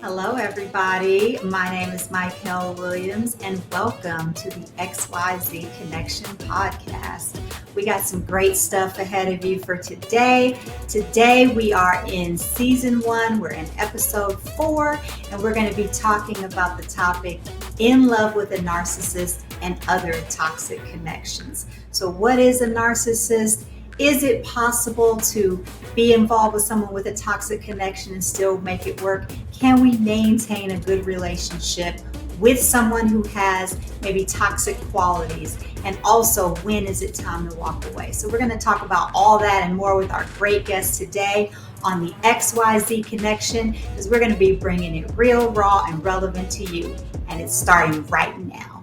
Hello, everybody. My name is Myckelle Williams, and welcome to the XYZ Connection podcast. We got some great stuff ahead of you for today. Today, we are in season 1. We're in episode 4, and we're going to be talking about the topic in love with a narcissist and other toxic connections. So, what is a narcissist? Is it possible to be involved with someone with a toxic connection and still make it work? Can we maintain a good relationship with someone who has maybe toxic qualities? And also, when is it time to walk away? So we're going to talk about all that and more with our great guest today on the XYZ Connection, because we're going to be bringing it real, raw, and relevant to you. And it's starting right now.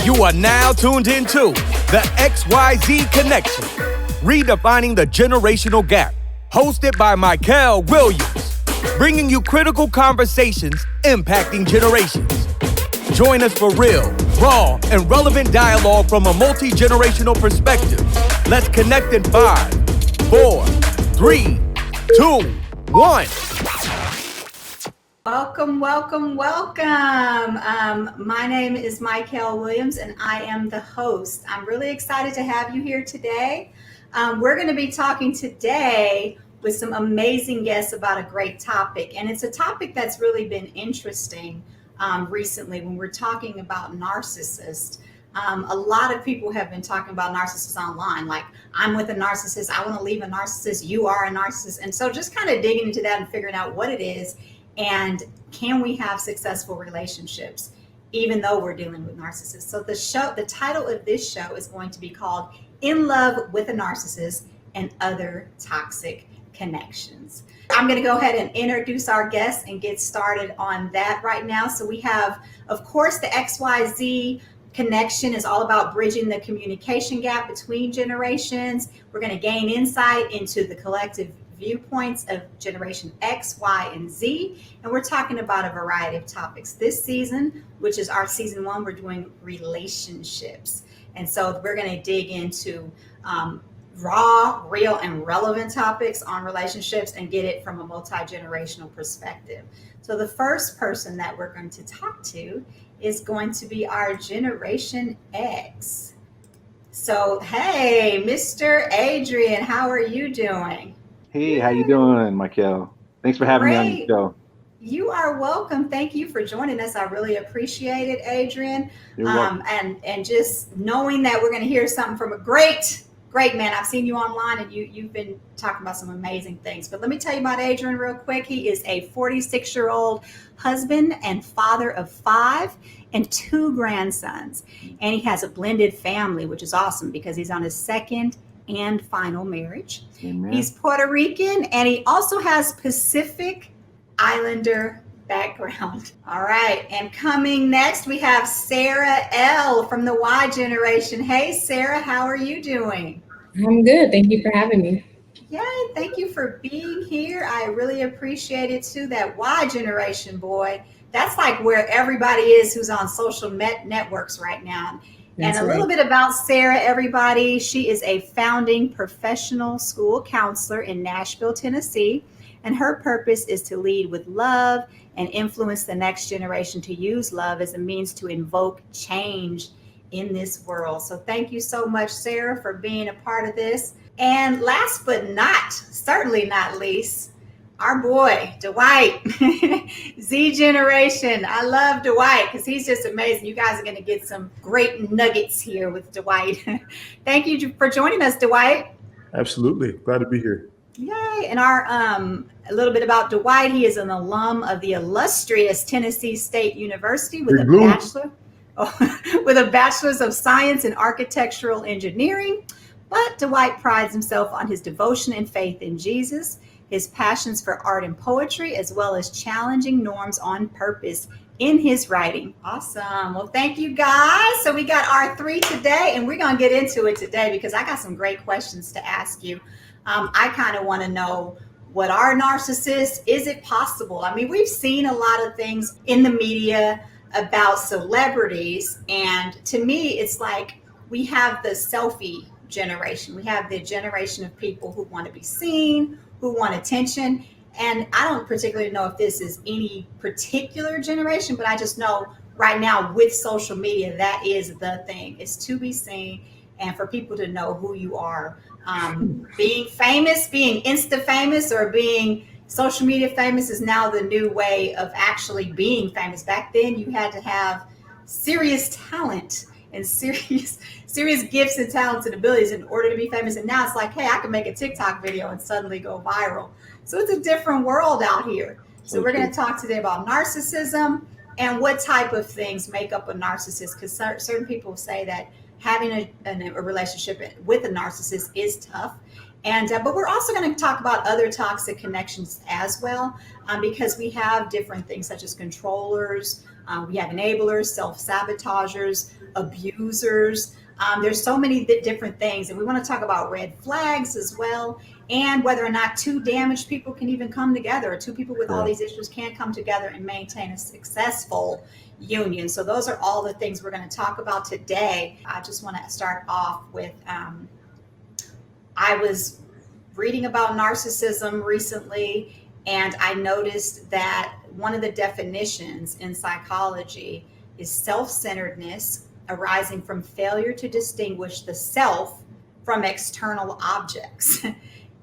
You are now tuned into the XYZ Connection, redefining the generational gap, hosted by Myckelle Williams, bringing you critical conversations impacting generations. Join us for real, raw, and relevant dialogue from a multi-generational perspective. Let's connect in 5, 4, 3, 2, 1. Welcome. My name is Myckelle Williams, and I am the host. I'm really excited to have you here today. We're going to be talking today with some amazing guests about a great topic, and it's a topic that's really been interesting recently when we're talking about narcissists. A lot of people have been talking about narcissists online, like, I'm with a narcissist, I want to leave a narcissist, you are a narcissist. And so just kind of digging into that and figuring out what it is. And can we have successful relationships even though we're dealing with narcissists? So the title of this show is going to be called In Love with a Narcissist and Other Toxic Connections. I'm going to go ahead and introduce our guests and get started on that right now. So we have, of course, the XYZ Connection is all about bridging the communication gap between generations. We're going to gain insight into the collective viewpoints of Generation X, Y, and Z. And we're talking about a variety of topics. This season, which is our season 1, we're doing relationships. And so we're going to dig into raw, real, and relevant topics on relationships and get it from a multi-generational perspective. So the first person that we're going to talk to is going to be our Generation X. So, hey, Mr. Adrian, how are you doing? Hey, how you doing, Myckelle? Thanks for having me on the show. You are welcome. Thank you for joining us. I really appreciate it, Adrian. And just knowing that we're going to hear something from a great man. I've seen you online and you've been talking about some amazing things. But let me tell you about Adrian real quick. He is a 46-year-old husband and father of 5 and 2 grandsons. And he has a blended family, which is awesome because he's on his second and final marriage. Amen. He's Puerto Rican, and he also has Pacific Islander background. All right, and coming next, we have Sarah L. from the Y generation. Hey, Sarah, how are you doing? I'm good. Thank you for having me. Yay, thank you for being here. I really appreciate it too. That Y generation, boy, that's like where everybody is who's on social networks right now. That's and a little bit about Sarah, everybody. She is a founding professional school counselor in Nashville, Tennessee. And her purpose is to lead with love and influence the next generation to use love as a means to invoke change in this world. So thank you so much, Sarah, for being a part of this. And last but certainly not least, our boy, Dwight, Z generation. I love Dwight because he's just amazing. You guys are going to get some great nuggets here with Dwight. Thank you for joining us, Dwight. Absolutely. Glad to be here. Yay. And our a little bit about Dwight. He is an alum of the illustrious Tennessee State University with a bachelor's of science in architectural engineering. But Dwight prides himself on his devotion and faith in Jesus, his passions for art and poetry, as well as challenging norms on purpose in his writing. Awesome. Well, thank you, guys. So we got our 3 today, and we're going to get into it today because I got some great questions to ask you. I kind of want to know, what are narcissists? Is it possible? I mean, we've seen a lot of things in the media about celebrities, and to me, it's like we have the selfie generation. We have the generation of people who want to be seen, who want attention. And I don't particularly know if this is any particular generation, but I just know right now with social media, that is the thing, is to be seen and for people to know who you are. Being famous, being Insta famous, or being social media famous is now the new way of actually being famous. Back then, you had to have serious talent and serious gifts and talents and abilities in order to be famous. And now it's like, hey, I can make a TikTok video and suddenly go viral. So it's a different world out here. So we're going to talk today about narcissism and what type of things make up a narcissist, because certain people say that having a relationship with a narcissist is tough. And but we're also going to talk about other toxic connections as well, because we have different things such as controllers, we have enablers, self-sabotagers, abusers. There's so many different things, and we want to talk about red flags as well, and whether or not two damaged people can even come together, or two people with all these issues can come together and maintain a successful union. So those are all the things we're going to talk about today. I just want to start off with, I was reading about narcissism recently, and I noticed that one of the definitions in psychology is self-centeredness arising from failure to distinguish the self from external objects,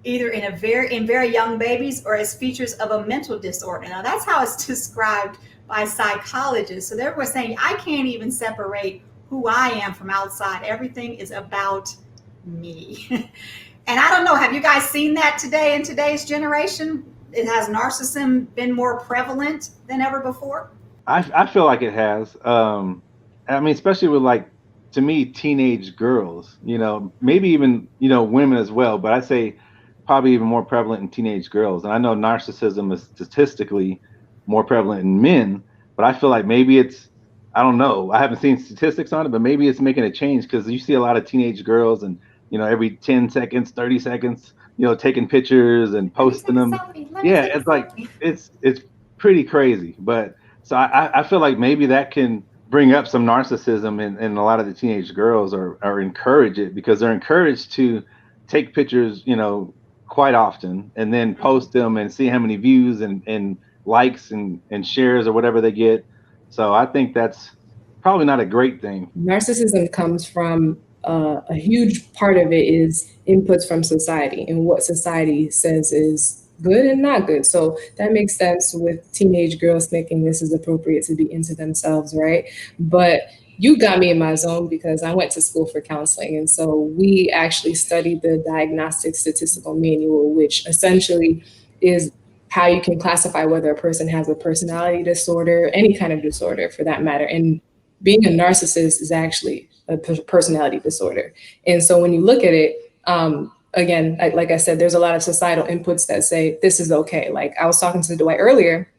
either in very young babies or as features of a mental disorder. Now that's how it's described by psychologists. So they were saying, I can't even separate who I am from outside. Everything is about me. And I don't know, have you guys seen that today in today's generation? Has narcissism been more prevalent than ever before? I feel like it has. I mean, especially with, like, to me, teenage girls, maybe even, women as well. But I'd say probably even more prevalent in teenage girls. And I know narcissism is statistically more prevalent in men, but I feel like maybe it's, I don't know, I haven't seen statistics on it, but maybe it's making a change, because you see a lot of teenage girls and, every 10 seconds, 30 seconds, taking pictures and posting them. Yeah, it's like, it's pretty crazy. But so I feel like maybe that can bring up some narcissism in a lot of the teenage girls, or encourage it, because they're encouraged to take pictures, quite often, and then post them and see how many views and likes and shares or whatever they get. So I think that's probably not a great thing. Narcissism comes from a huge part of it is inputs from society and what society says is good and not good. So that makes sense with teenage girls thinking this is appropriate to be into themselves, right? But you got me in my zone, because I went to school for counseling. And so we actually studied the Diagnostic Statistical Manual, which essentially is how you can classify whether a person has a personality disorder, any kind of disorder for that matter. And being a narcissist is actually a personality disorder. And so when you look at it, again, like I said, there's a lot of societal inputs that say this is okay. Like I was talking to Dwight earlier,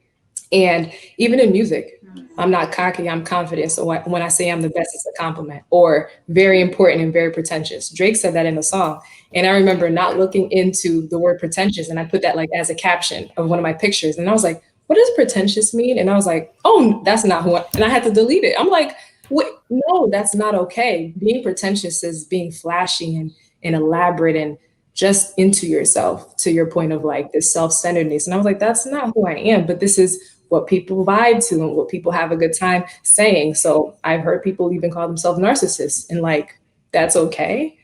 and even in music, I'm not cocky, I'm confident. So when I say I'm the best, it's a compliment, or very important and very pretentious. Drake said that in the song. And I remember not looking into the word pretentious, and I put that like as a caption of one of my pictures. And I was like, what does pretentious mean? And I was like, oh, that's not who and I had to delete it. I'm like, wait, no, that's not okay. Being pretentious is being flashy and elaborate and just into yourself, to your point of like this self-centeredness. And I was like, that's not who I am, but this is what people vibe to and what people have a good time saying. So I've heard people even call themselves narcissists, and like, that's okay.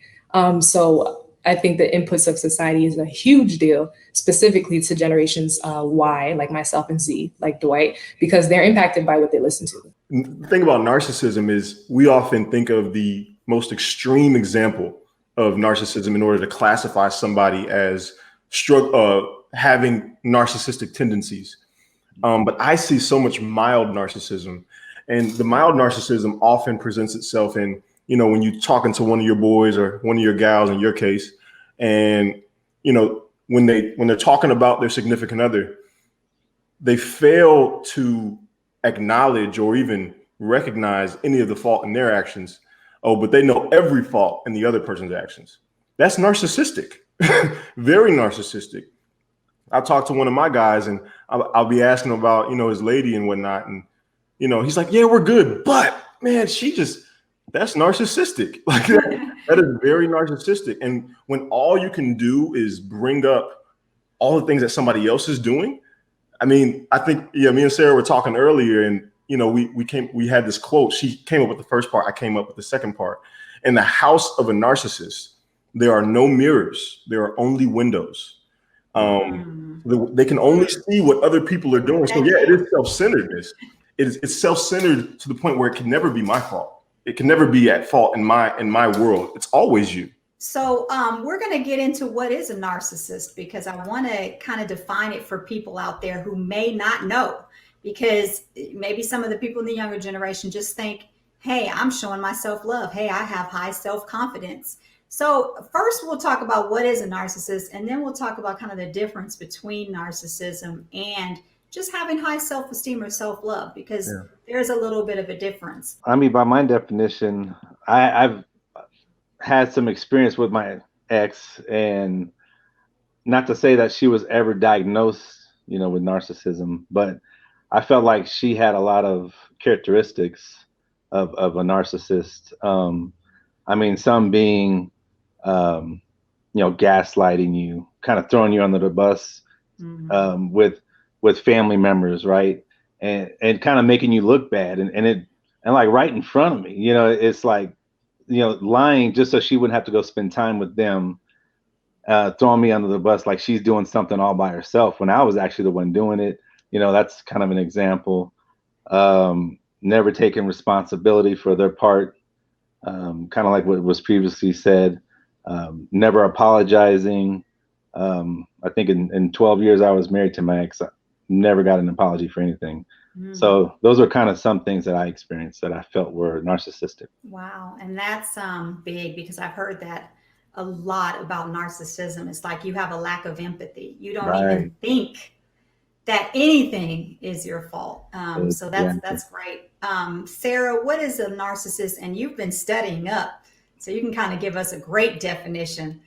So I think the inputs of society is a huge deal, specifically to generations Y, like myself, and Z, like Dwight, because they're impacted by what they listen to. The thing about narcissism is we often think of the most extreme example of narcissism in order to classify somebody as having narcissistic tendencies. But I see so much mild narcissism, and the mild narcissism often presents itself in, when you're talking to one of your boys or one of your gals in your case, and, when they're talking about their significant other, they fail to acknowledge or even recognize any of the fault in their actions. Oh, but they know every fault in the other person's actions. That's narcissistic, very narcissistic. I'll talk to one of my guys, and I'll be asking about, his lady and whatnot. And, he's like, yeah, we're good. But man, she just that's narcissistic. Like that is very narcissistic. And when all you can do is bring up all the things that somebody else is doing, I mean, I think, yeah, me and Sarah were talking earlier, and we had this quote. She came up with the first part, I came up with the second part. In the house of a narcissist, there are no mirrors, there are only windows. They can only see what other people are doing. So yeah, it is self-centeredness. It's self-centered to the point where it can never be my fault. It can never be at fault in my world. It's always you. So we're going to get into what is a narcissist, because I want to kind of define it for people out there who may not know, because maybe some of the people in the younger generation just think, hey, I'm showing my self-love. Hey, I have high self-confidence. So first we'll talk about what is a narcissist, and then we'll talk about kind of the difference between narcissism and just having high self-esteem or self-love, because there's a little bit of a difference. I mean, by my definition, I've had some experience with my ex, and not to say that she was ever diagnosed, with narcissism, but I felt like she had a lot of characteristics of a narcissist. I mean, some being, gaslighting you, kind of throwing you under the bus, with family members, right? And kind of making you look bad, and like right in front of me, it's like, lying just so she wouldn't have to go spend time with them, throwing me under the bus like she's doing something all by herself when I was actually the one doing it. That's kind of an example. Never taking responsibility for their part, kind of like what was previously said. Never apologizing. I think in 12 years I was married to my ex, I never got an apology for anything. So those are kind of some things that I experienced that I felt were narcissistic. Wow. And that's big, because I've heard that a lot about narcissism. It's like you have a lack of empathy. You don't even think that anything is your fault. So that's great. Sarah, what is a narcissist? And you've been studying up, so you can kind of give us a great definition.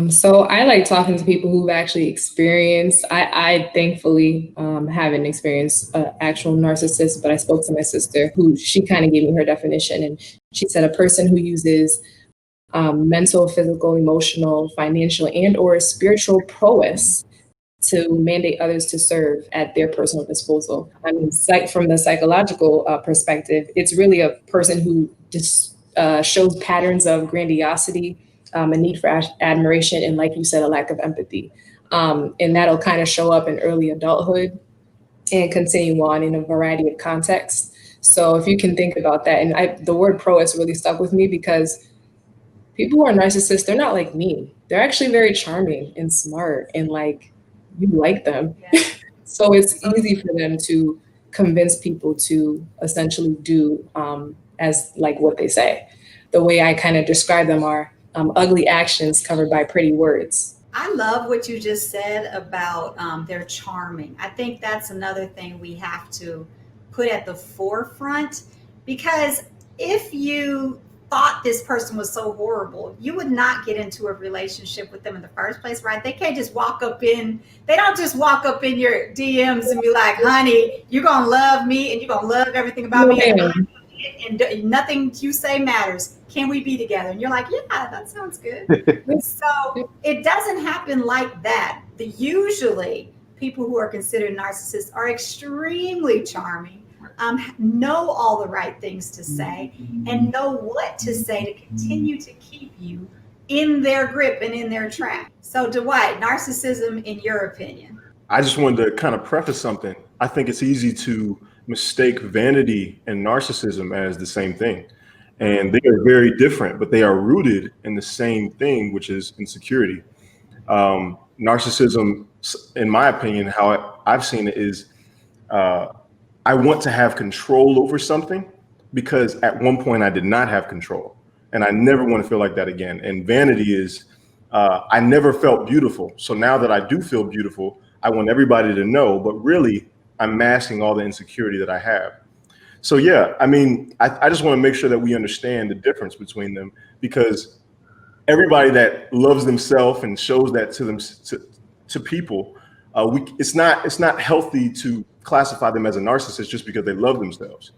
So I like talking to people who've actually experienced, I thankfully haven't experienced an actual narcissist, but I spoke to my sister who she kind of gave me her definition. And she said a person who uses mental, physical, emotional, financial, and or spiritual prowess to mandate others to serve at their personal disposal. I mean, from the psychological perspective, it's really a person who just shows patterns of grandiosity, a need for admiration, and like you said, a lack of empathy. And that'll kind of show up in early adulthood and continue on in a variety of contexts. So if you can think about that, and the word prowess really stuck with me, because people who are narcissists, they're not like me. They're actually very charming and smart, and like you like them. So it's easy for them to convince people to essentially do as like what they say. The way I kind of describe them are ugly actions covered by pretty words. I love what you just said about they're charming. I think that's another thing we have to put at the forefront, because if you thought this person was so horrible, you would not get into a relationship with them in the first place, right? They can't just they don't just walk up in your DMs and be like, honey, you're going to love me and you're going to love everything about me. And nothing you say matters. Can we be together? And you're like, yeah, that sounds good. So it doesn't happen like that. Usually people who are considered narcissists are extremely charming, know all the right things to say, and know what to say to continue to keep you in their grip and in their trap. So Dwight, narcissism in your opinion? I just wanted to kind of preface something. I think it's easy to mistake vanity and narcissism as the same thing. And they are very different, but they are rooted in the same thing, which is insecurity. Narcissism, in my opinion, how I've seen it is, I want to have control over something because at one point I did not have control, and I never want to feel like that again. And vanity is, I never felt beautiful. So now that I do feel beautiful, I want everybody to know, but really I'm masking all the insecurity that I have. So yeah, I mean, I just want to make sure that we understand the difference between them, because everybody that loves themselves and shows that to them, to people, it's not healthy to classify them as a narcissist just because they love themselves.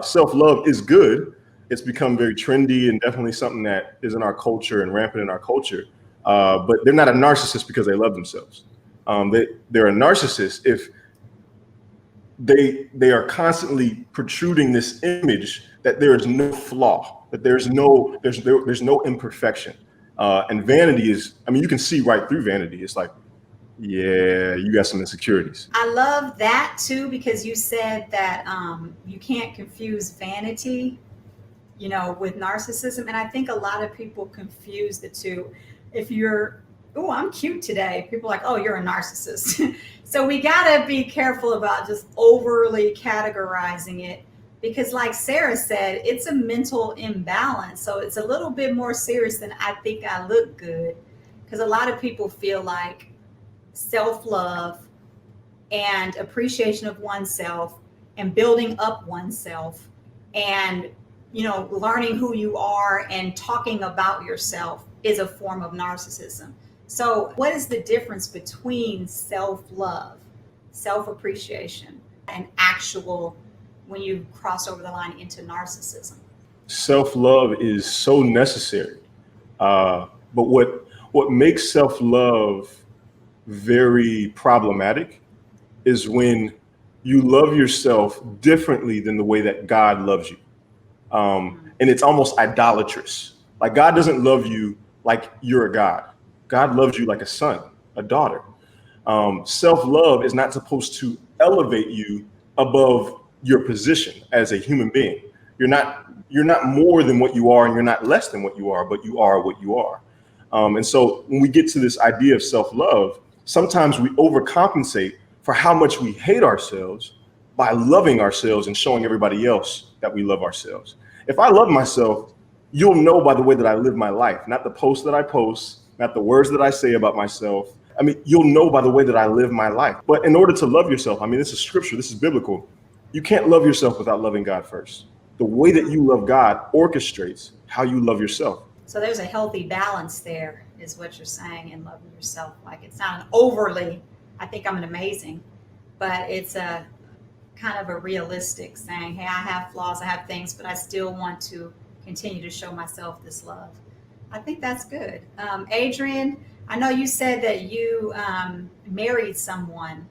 Self-love is good, It's become very trendy and definitely something that is in our culture and rampant in our culture. But they're not a narcissist because they love themselves. They're a narcissist if they are constantly protruding this image that there is no flaw, that there's no imperfection. And vanity is, I mean, you can see right through vanity. It's like, yeah, you got some insecurities. I love that too, because you said that you can't confuse vanity, with narcissism. And I think a lot of people confuse the two. If you're, oh, I'm cute today, people are like, oh, you're a narcissist. So we got to be careful about just overly categorizing it, because like Sarah said, it's a mental imbalance. So it's a little bit more serious than I think I look good, because a lot of people feel like self-love and appreciation of oneself and building up oneself and learning who you are and talking about yourself is a form of narcissism. So what is the difference between self-love, self-appreciation, and actual, when you cross over the line into narcissism? Self-love is so necessary. But what makes self-love very problematic is when you love yourself differently than the way that God loves you. And it's almost idolatrous. Like, God doesn't love you like you're a God. God loves you like a son, a daughter. Self-love is not supposed to elevate you above your position as a human being. You're not more than what you are, and you're not less than what you are, but you are what you are. And so when we get to this idea of self-love, sometimes we overcompensate for how much we hate ourselves by loving ourselves and showing everybody else that we love ourselves. If I love myself, you'll know by the way that I live my life, not the posts that I post, not the words that I say about myself. I mean, you'll know by the way that I live my life. But in order to love yourself, I mean, this is scripture, this is biblical. You can't love yourself without loving God first. The way that you love God orchestrates how you love yourself. So there's a healthy balance there, is what you're saying, in loving yourself. Like, it's not an overly, I think I'm an amazing, but it's a kind of a realistic saying, hey, I have flaws, I have things, but I still want to continue to show myself this love. I think that's good. Adrian, I know you said that you married someone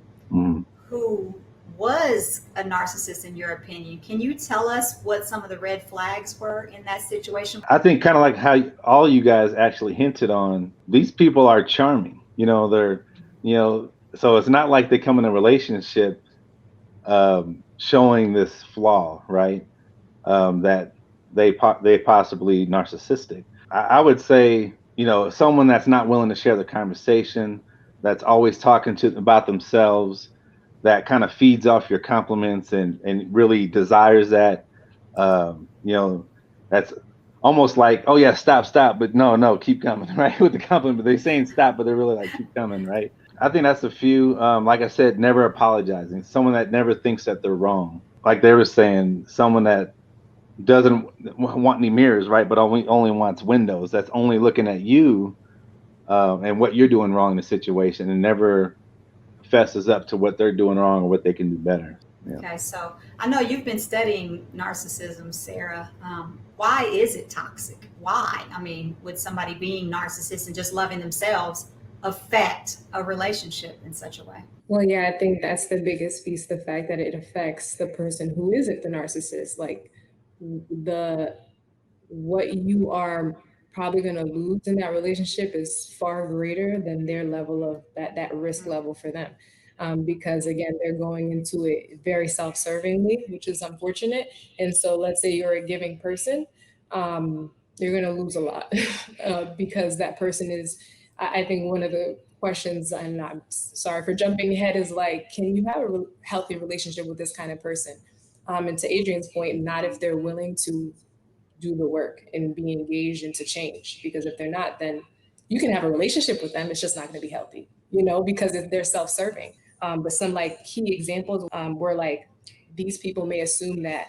who was a narcissist, in your opinion. Can you tell us what some of the red flags were in that situation? I think kind of like how all you guys actually hinted on, these people are charming. They're, so it's not like they come in a relationship showing this flaw, right? That they possibly narcissistic. I would say, someone that's not willing to share the conversation, that's always talking about themselves, that kind of feeds off your compliments and really desires that, that's almost like, oh yeah, stop, but no, keep coming, right? With the compliment, they're saying stop, but they're really like, keep coming, right? I think that's a few, like I said, never apologizing. Someone that never thinks that they're wrong. Like they were saying, someone that doesn't want any mirrors, right? But only wants windows. That's only looking at you and what you're doing wrong in the situation, and never fesses up to what they're doing wrong or what they can do better. Yeah. Okay, so I know you've been studying narcissism, Sarah. Why is it toxic? Why? I mean, would somebody being narcissist and just loving themselves affect a relationship in such a way? Well, yeah, I think that's the biggest piece, the fact that it affects the person who isn't the narcissist. Like, what you are probably going to lose in that relationship is far greater than their level of that risk level for them. Because again, they're going into it very self-servingly, which is unfortunate. And so let's say you're a giving person, you're going to lose a lot because that person is, I think one of the questions, and I'm sorry for jumping ahead, is like, can you have a healthy relationship with this kind of person? And to Adrian's point, not if they're willing to do the work and be engaged and to change. Because if they're not, then you can have a relationship with them. It's just not going to be healthy, because if they're self-serving. But some like key examples were like, these people may assume that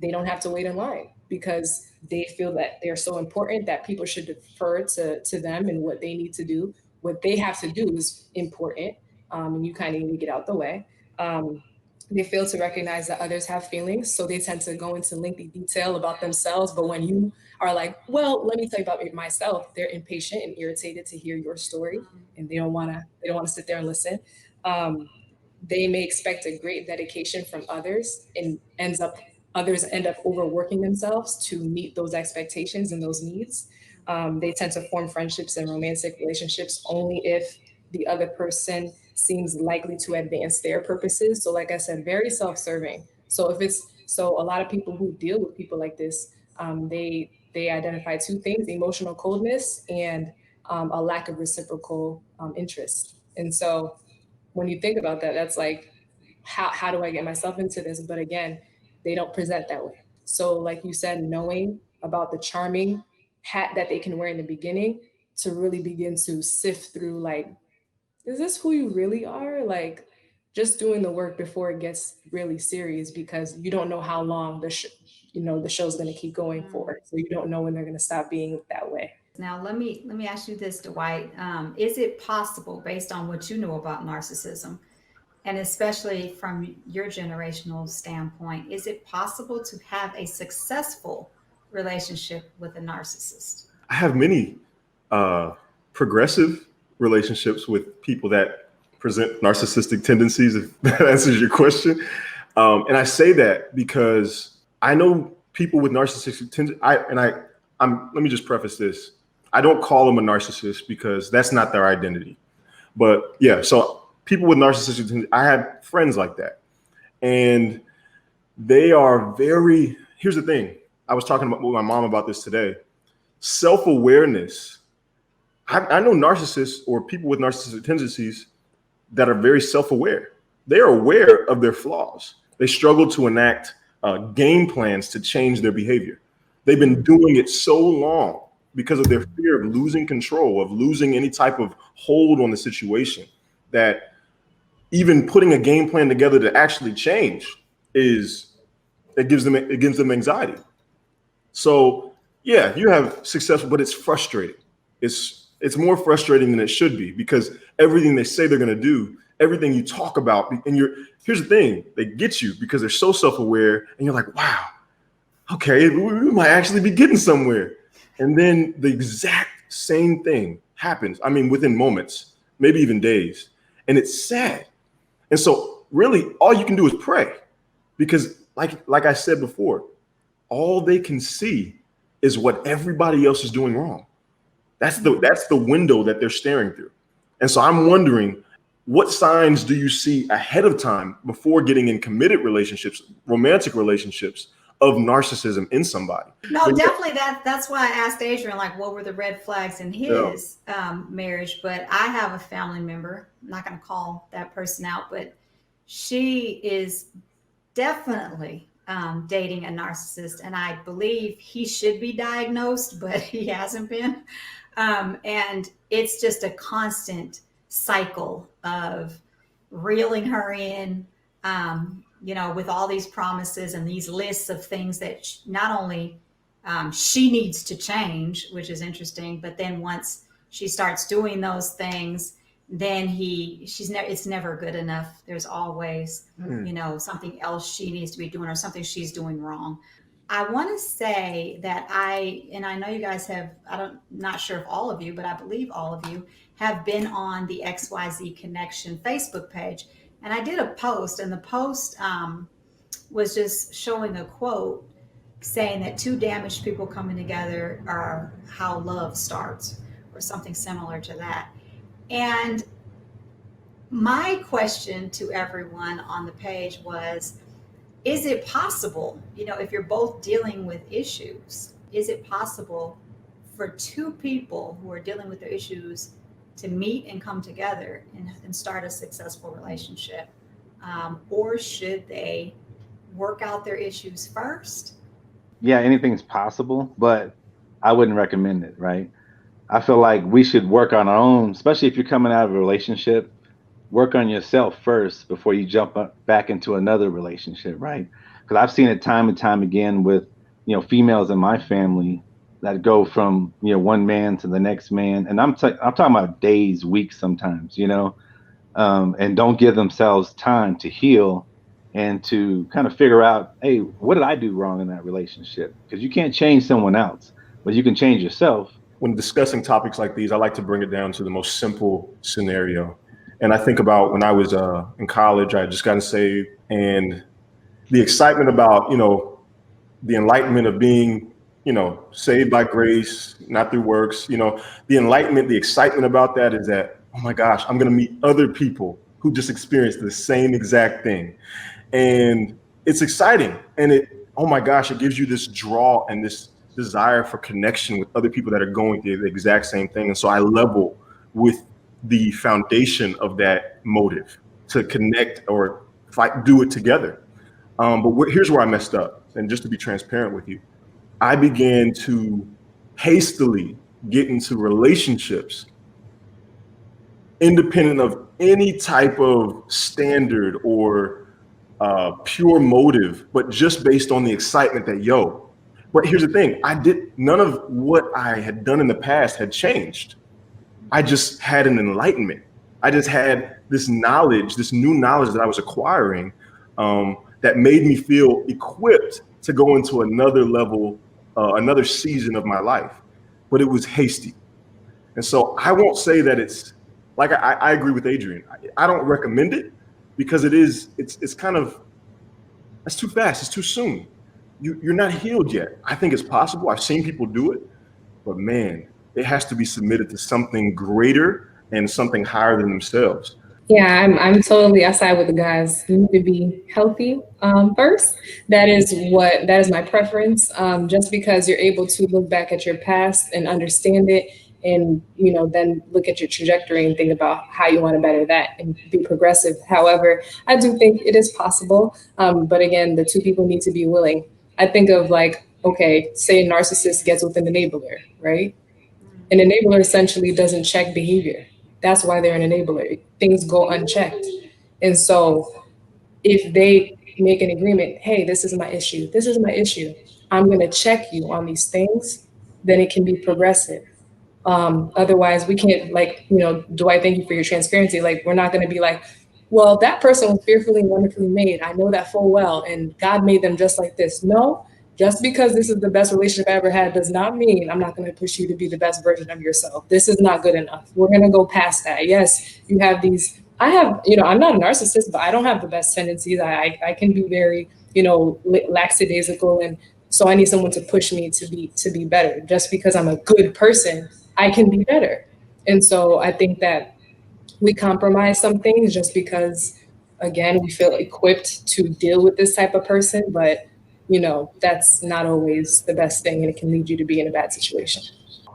they don't have to wait in line because they feel that they're so important that people should defer to them and what they need to do. What they have to do is important, and you kind of need to get out the way. They fail to recognize that others have feelings, so they tend to go into lengthy detail about themselves. But when you are like, well, let me tell you about myself, they're impatient and irritated to hear your story, and they don't want to sit there and listen. They may expect a great dedication from others, and others end up overworking themselves to meet those expectations and those needs. They tend to form friendships and romantic relationships only if the other person seems likely to advance their purposes. So like I said, very self-serving. So a lot of people who deal with people like this, they identify two things: emotional coldness and a lack of reciprocal interest. And so when you think about that, that's like, how do I get myself into this? But again, they don't present that way. So like you said, knowing about the charming hat that they can wear in the beginning to really begin to sift through, like, is this who you really are? Like, just doing the work before it gets really serious, because you don't know how long the show's going to keep going for. So you don't know when they're going to stop being that way. Now, let me ask you this, Dwight. Is it possible, based on what you know about narcissism, and especially from your generational standpoint, is it possible to have a successful relationship with a narcissist? I have many progressive relationships with people that present narcissistic tendencies, if that answers your question. And I say that because I know people with narcissistic tendencies. Let me just preface this. I don't call them a narcissist because that's not their identity. But yeah, so people with narcissistic tendencies, I had friends like that. And they are very, here's the thing. I was talking with my mom about this today. Self-awareness. I know narcissists or people with narcissistic tendencies that are very self-aware. They are aware of their flaws. They struggle to enact game plans to change their behavior. They've been doing it so long because of their fear of losing control, of losing any type of hold on the situation, that even putting a game plan together to actually change gives them anxiety. So yeah, you have successful, but it's frustrating. It's more frustrating than it should be, because everything they say they're going to do, everything you talk about, and here's the thing, they get you because they're so self-aware, and you're like, wow, okay, we might actually be getting somewhere. And then the exact same thing happens. I mean, within moments, maybe even days. And it's sad. And so really all you can do is pray, because like I said before, all they can see is what everybody else is doing wrong. That's the window that they're staring through. And so I'm wondering, what signs do you see ahead of time before getting in committed relationships, romantic relationships, of narcissism in somebody? No, definitely. That's why I asked Adrian, like, what were the red flags in his marriage? But I have a family member, I'm not going to call that person out, but she is definitely dating a narcissist, and I believe he should be diagnosed, but he hasn't been. And it's just a constant cycle of reeling her in, with all these promises and these lists of things that not only she needs to change, which is interesting, but then once she starts doing those things, then it's never good enough. There's always, something else she needs to be doing or something she's doing wrong. I want to say that I know you guys have, not sure if all of you, but I believe all of you have been on the XYZ Connection Facebook page. And I did a post, and the post was just showing a quote saying that two damaged people coming together are how love starts, or something similar to that. And my question to everyone on the page was, is it possible, if you're both dealing with issues, is it possible for two people who are dealing with their issues to meet and come together and start a successful relationship? Or should they work out their issues first? Yeah, anything's possible, but I wouldn't recommend it, right? I feel like we should work on our own, especially if you're coming out of a relationship. Work on yourself first before you jump back into another relationship, right? Because I've seen it time and time again with, females in my family that go from, one man to the next man. And I'm talking about days, weeks sometimes, and don't give themselves time to heal and to kind of figure out, hey, what did I do wrong in that relationship? Because you can't change someone else, but you can change yourself. When discussing topics like these, I like to bring it down to the most simple scenario. And I think about when I was in college, I had just gotten saved, and the excitement about, the enlightenment of being, saved by grace, not through works, the enlightenment, the excitement about that is that, oh my gosh, I'm going to meet other people who just experienced the same exact thing. And it's exciting. And oh my gosh, it gives you this draw and this desire for connection with other people that are going through the exact same thing. And so I level with the foundation of that motive to connect or do it together. But here's where I messed up. And just to be transparent with you, I began to hastily get into relationships independent of any type of standard or pure motive, but just based on the excitement that, but here's the thing, none of what I had done in the past had changed. I just had an enlightenment. I just had this knowledge, this new knowledge that I was acquiring, that made me feel equipped to go into another level, another season of my life. But it was hasty. And so I won't say that it's like, I agree with Adrian. I don't recommend it because it's kind of, that's too fast. It's too soon. You're not healed yet. I think it's possible. I've seen people do it, but man, it has to be submitted to something greater and something higher than themselves. Yeah, I'm totally outside with the guys. You need to be healthy first. That is my preference. Just because you're able to look back at your past and understand it, and then look at your trajectory and think about how you want to better that and be progressive. However, I do think it is possible. But again, the two people need to be willing. I think of say a narcissist gets with an enabler, right? An enabler essentially doesn't check behavior. That's why they're an enabler. Things go unchecked. And so if they make an agreement, hey, this is my issue. I'm going to check you on these things, then it can be progressive. Otherwise, we can't Dwight, thank you for your transparency. We're not going to be like, well, that person was fearfully and wonderfully made. I know that full well. And God made them just like this. No, just because this is the best relationship I ever had does not mean I'm not going to push you to be the best version of yourself. This is not good enough. We're going to go past that. Yes, you have these. I'm not a narcissist, but I don't have the best tendencies. I can be very, lackadaisical. And so I need someone to push me to be better. Just because I'm a good person, I can be better. And so I think that we compromise some things just because, again, we feel equipped to deal with this type of person. But, that's not always the best thing, and it can lead you to be in a bad situation.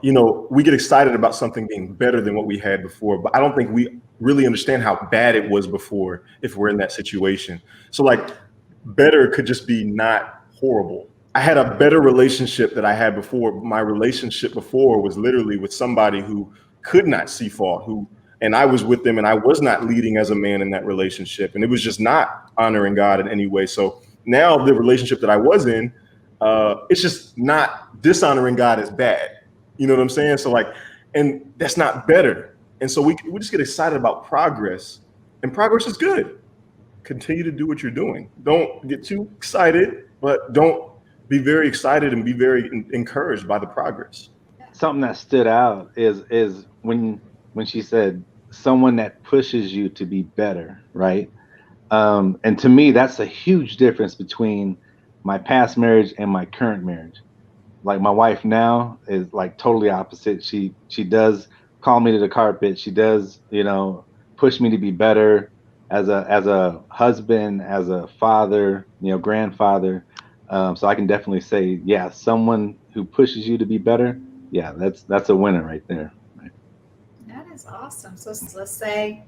We get excited about something being better than what we had before, but I don't think we really understand how bad it was before if we're in that situation. So better could just be not horrible. I had a better relationship that I had before. My relationship before was literally with somebody who could not see fault, and I was with them and I was not leading as a man in that relationship. And it was just not honoring God in any way. So now the relationship that I was in, it's just not dishonoring God as bad. You know what I'm saying? So and that's not better. And so we just get excited about progress, and progress is good. Continue to do what you're doing. Don't get too excited, but don't be very excited and be very encouraged by the progress. Something that stood out is when she said someone that pushes you to be better, right? And to me, that's a huge difference between my past marriage and my current marriage. Like my wife now is totally opposite. She does call me to the carpet. She does, push me to be better as a husband, as a father, grandfather. So I can definitely say, yeah, someone who pushes you to be better. Yeah, that's a winner right there. Right? That is awesome. So let's say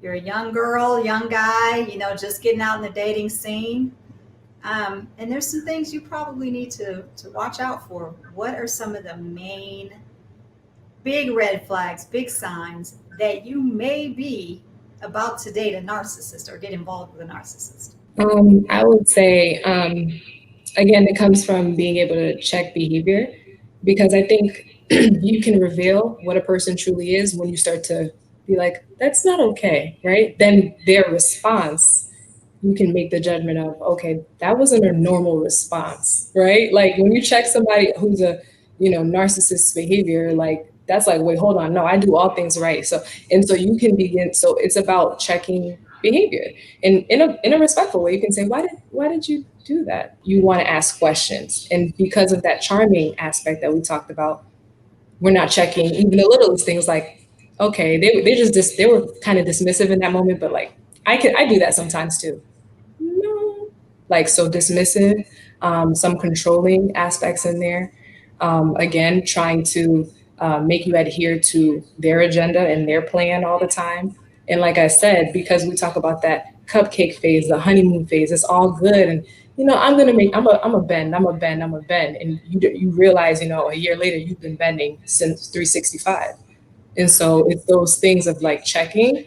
you're a young girl, young guy, just getting out in the dating scene. And there's some things you probably need to watch out for. What are some of the main big red flags, big signs that you may be about to date a narcissist or get involved with a narcissist? I would say, again, it comes from being able to check behavior, because I think you can reveal what a person truly is when you start to be like, that's not okay, right? Then their response you can make the judgment of, okay, that wasn't a normal response, right? Like when you check somebody who's a, narcissist behavior, like that's like, wait, hold on, no, I do all things right. So you can begin. So it's about checking behavior, and in a respectful way. You can say, why did you do that? You want to ask questions, and because of that charming aspect that we talked about, we're not checking even the littlest things. Like, okay, they were kind of dismissive in that moment, but like I do that sometimes too. No, like so dismissive, some controlling aspects in there. Again, trying to make you adhere to their agenda and their plan all the time. And like I said, because we talk about that cupcake phase, the honeymoon phase, it's all good. And, I'm a bend, And you realize, a year later, you've been bending since 365. And so it's those things of like checking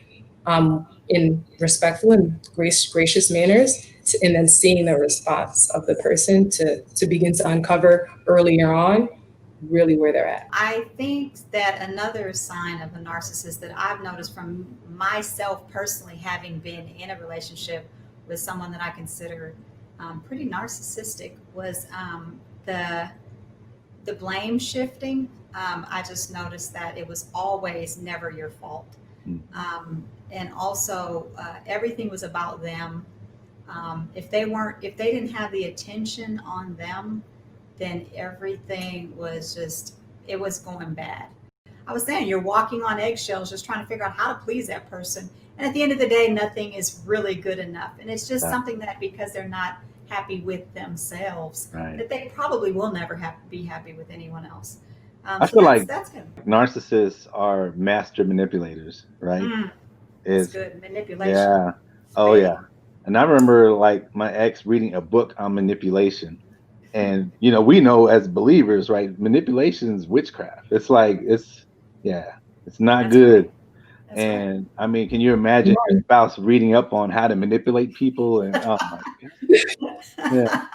in respectful and gracious manners, and then seeing the response of the person to begin to uncover earlier on really where they're at. I think that another sign of a narcissist that I've noticed from myself personally, having been in a relationship with someone that I consider pretty narcissistic, was the blame shifting. I just noticed that it was always never your fault. And also everything was about them. If they didn't have the attention on them, then everything was it was going bad. I was saying, you're walking on eggshells, just trying to figure out how to please that person. And at the end of the day, nothing is really good enough. And it's just something that because they're not happy with themselves, that they probably will never be happy with anyone else. I feel like that's good. Narcissists are master manipulators, right? It's good. Manipulation. Yeah. Oh, yeah. And I remember like my ex reading a book on manipulation. And, we know as believers, right? Manipulation is witchcraft. It's like, it's not good. Right. And right. I mean, can you imagine your spouse reading up on how to manipulate people? And oh my God. Yeah.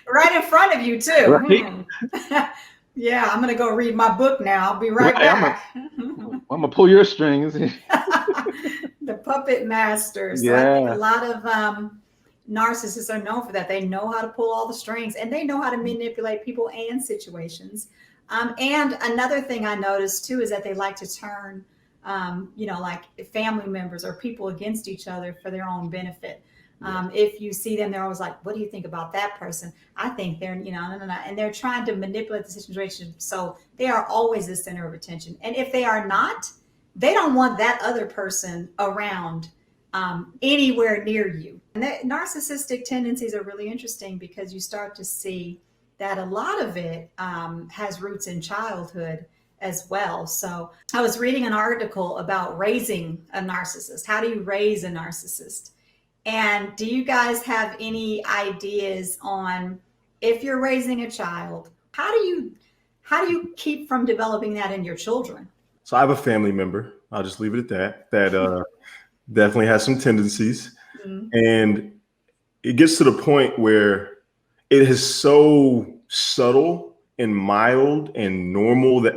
Right in front of you too. Right? Yeah, I'm gonna go read my book now. I'll be right back. I'm gonna pull your strings. The puppet masters. Yeah. So I think a lot of narcissists are known for that. They know how to pull all the strings, and they know how to manipulate people and situations. And another thing I noticed too is that they like to turn, like family members or people against each other for their own benefit. If you see them, they're always like, what do you think about that person? I think they're, and they're trying to manipulate the situation. So they are always the center of attention. And if they are not, they don't want that other person around anywhere near you. And that narcissistic tendencies are really interesting because you start to see that a lot of it has roots in childhood as well. So I was reading an article about raising a narcissist. How do you raise a narcissist? And do you guys have any ideas on, if you're raising a child, how do you keep from developing that in your children? So I have a family member, I'll just leave it at that definitely has some tendencies. Mm-hmm. And it gets to the point where it is so subtle and mild and normal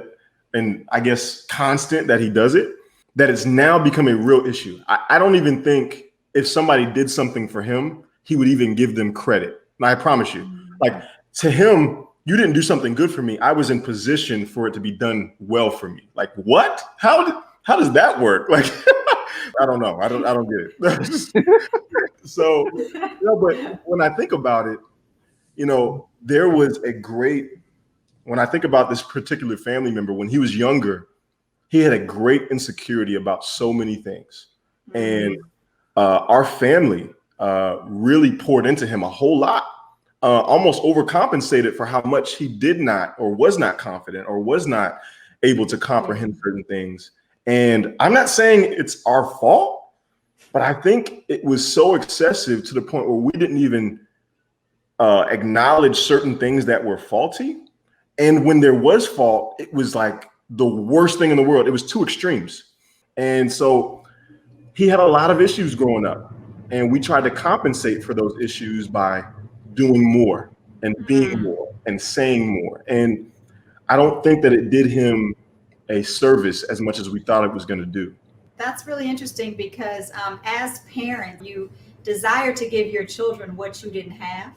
and I guess constant that he does it, that it's now become a real issue. I don't even think if somebody did something for him, he would even give them credit. And I promise you, like to him, you didn't do something good for me. I was in position for it to be done well for me. Like what? How does that work? Like, I don't know. I don't get it. So, but when I think about it, there was when I think about this particular family member, when he was younger, he had a great insecurity about so many things. And our family really poured into him a whole lot, almost overcompensated for how much he did not or was not confident or was not able to comprehend certain things. And I'm not saying it's our fault, but I think it was so excessive to the point where we didn't even acknowledge certain things that were faulty. And when there was fault, it was like the worst thing in the world. It was two extremes. And so he had a lot of issues growing up, and we tried to compensate for those issues by doing more and being more and saying more. And I don't think that it did him a service as much as we thought it was going to do. That's really interesting because as parents, you desire to give your children what you didn't have.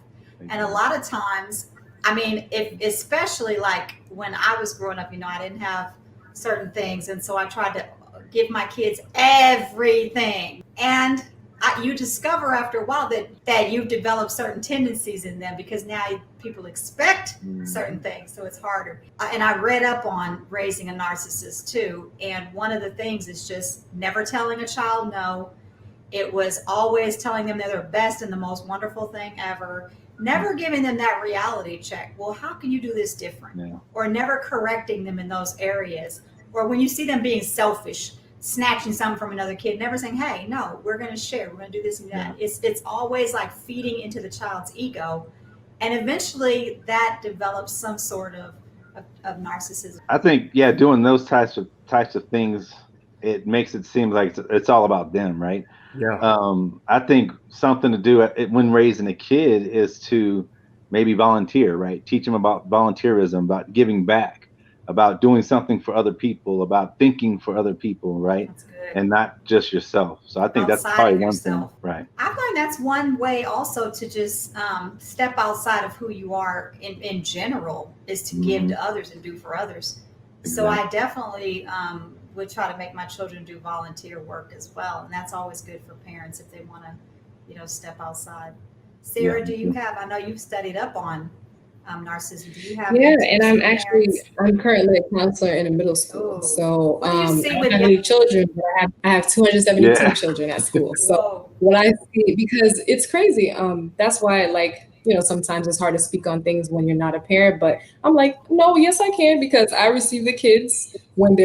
And a lot of times, I mean, especially like when I was growing up, I didn't have certain things. And so I tried to give my kids everything. And you discover after a while that you've developed certain tendencies in them, because now people expect certain things. So it's harder. And I read up on raising a narcissist too. And one of the things is just never telling a child no. It was always telling them they're their best and the most wonderful thing ever. Never giving them that reality check. Well, how can you do this different? Yeah. Or never correcting them in those areas. Or when you see them being selfish, snatching something from another kid, never saying, hey, no, we're going to share. We're going to do this and that. Yeah. It's always like feeding into the child's ego. And eventually that develops some sort of narcissism. I think, yeah, doing those types of things, it makes it seem like it's all about them, right? Yeah. I think something to do when raising a kid is to maybe volunteer, right? Teach them about volunteerism, about giving back, about doing something for other people, about thinking for other people, right? That's good. And not just yourself. So I think outside that's probably one thing, right? I find that's one way also to just step outside of who you are in general, is to give to others and do for others. Exactly. So I definitely would try to make my children do volunteer work as well. And that's always good for parents if they want to, step outside. Sarah, do you have, I know you've studied up on narcissism. Do you have? Yeah, and I'm currently a counselor in a middle school. Ooh. So I don't have any children, but I have 272 children at school. So what I see, because it's crazy. That's why sometimes it's hard to speak on things when you're not a parent, but I'm like, no, yes, I can, because I receive the kids when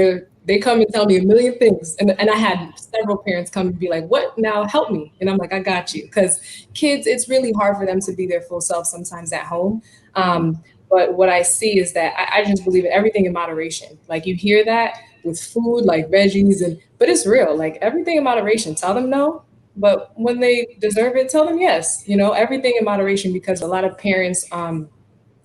they come and tell me a million things. And I had several parents come and be like, what? Now help me. And I'm like, I got you. Because kids, it's really hard for them to be their full self sometimes at home. But what I see is that I just believe in everything in moderation. Like you hear that with food, like veggies, but it's real. Like everything in moderation. Tell them no, but when they deserve it, tell them yes. Everything in moderation, because a lot of parents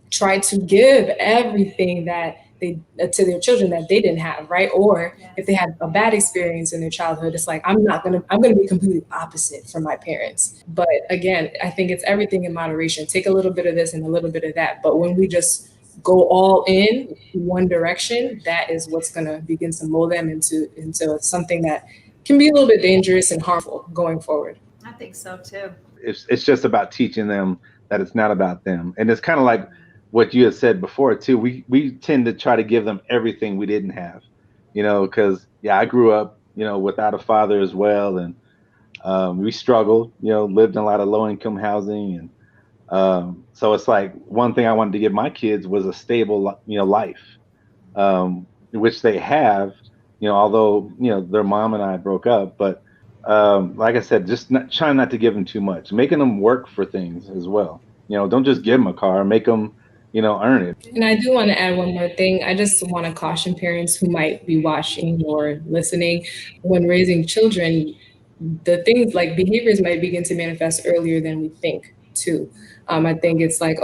try to give everything that to their children that they didn't have, right? Or if they had a bad experience in their childhood, it's like, I'm going to be completely opposite from my parents. But again, I think it's everything in moderation. Take a little bit of this and a little bit of that. But when we just go all in one direction, that is what's going to begin to mold them into something that can be a little bit dangerous and harmful going forward. I think so too. It's just about teaching them that it's not about them. And it's kind of like what you had said before too. We tend to try to give them everything we didn't have, because I grew up, without a father as well. And we struggled, lived in a lot of low income housing. And so it's like one thing I wanted to give my kids was a stable, life, which they have, although, their mom and I broke up. But like I said, just trying not to give them too much, making them work for things as well. Don't just give them a car, make them earn it. And I do want to add one more thing. I just want to caution parents who might be watching or listening, when raising children, the things like behaviors might begin to manifest earlier than we think too. I think it's like,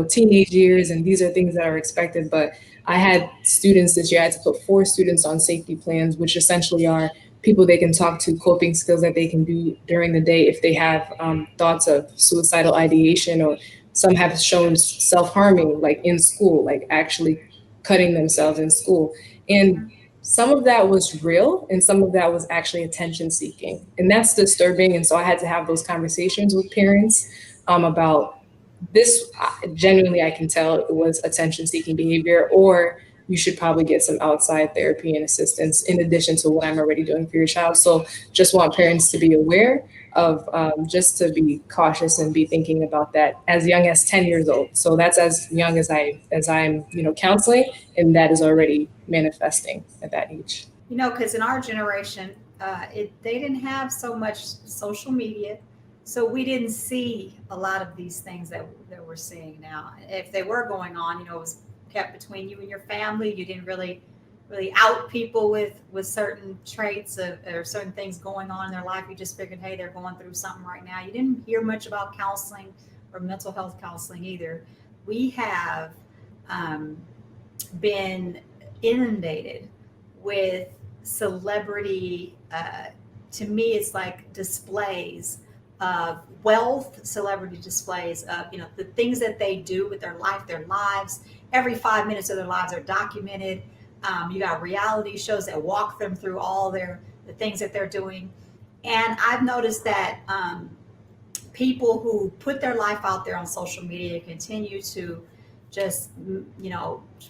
teenage years, and these are things that are expected. But I had students this year, I had to put 4 students on safety plans, which essentially are people they can talk to, coping skills that they can do during the day if they have thoughts of suicidal ideation, or some have shown self-harming, like in school, like actually cutting themselves in school. And some of that was real, and some of that was actually attention seeking. And that's disturbing. And so I had to have those conversations with parents about this. Genuinely, I can tell it was attention seeking behavior, or you should probably get some outside therapy and assistance in addition to what I'm already doing for your child. So just want parents to be aware of just to be cautious and be thinking about that as young as 10 years old. So that's as young as I'm counseling, and that is already manifesting at that age. Because in our generation, they didn't have so much social media, so we didn't see a lot of these things that we're seeing now. If they were going on, it was kept between you and your family. You didn't really out people with certain traits or certain things going on in their life. You just figured, hey, they're going through something right now. You didn't hear much about counseling or mental health counseling either. We have been inundated with celebrity, to me, it's like displays wealth, celebrity displays of, the things that they do with their lives. Every 5 minutes of their lives are documented. You got reality shows that walk them through all the things that they're doing. And I've noticed that people who put their life out there on social media continue to just,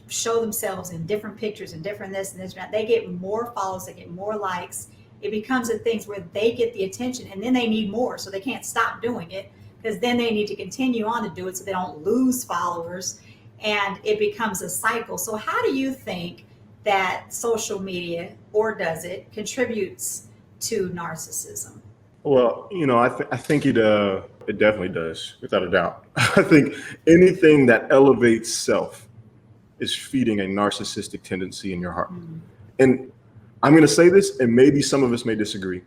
show themselves in different pictures and different this and that. They get more follows, they get more likes. It becomes a thing where they get the attention and then they need more. So they can't stop doing it because then they need to continue on to do it so they don't lose followers. And it becomes a cycle. So how do you think that social media, or does it, contributes to narcissism? Well, I think it definitely does, without a doubt. I think anything that elevates self is feeding a narcissistic tendency in your heart. Mm-hmm. And I'm going to say this, and maybe some of us may disagree.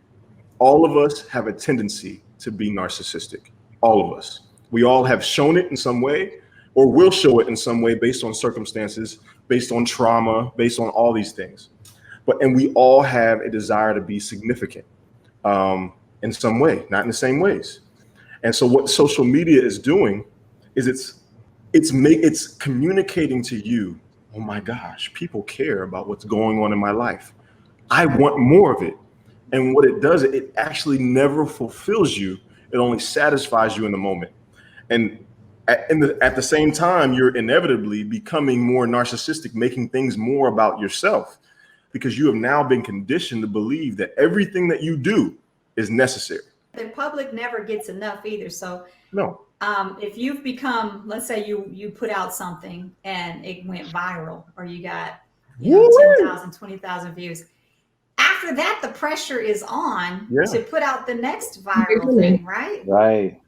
All of us have a tendency to be narcissistic. All of us. We all have shown it in some way, or will show it in some way based on circumstances, based on trauma, based on all these things. And we all have a desire to be significant in some way, not in the same ways. And so what social media is doing is it's communicating to you, oh my gosh, people care about what's going on in my life. I want more of it. And what it does, it actually never fulfills you. It only satisfies you in the moment. And at the same time, you're inevitably becoming more narcissistic, making things more about yourself, because you have now been conditioned to believe that everything that you do is necessary. The public never gets enough either. So no. If you've become, let's say you put out something and it went viral, or you got 10,000, 20,000 views. After that, the pressure is on to put out the next viral thing, right? Right.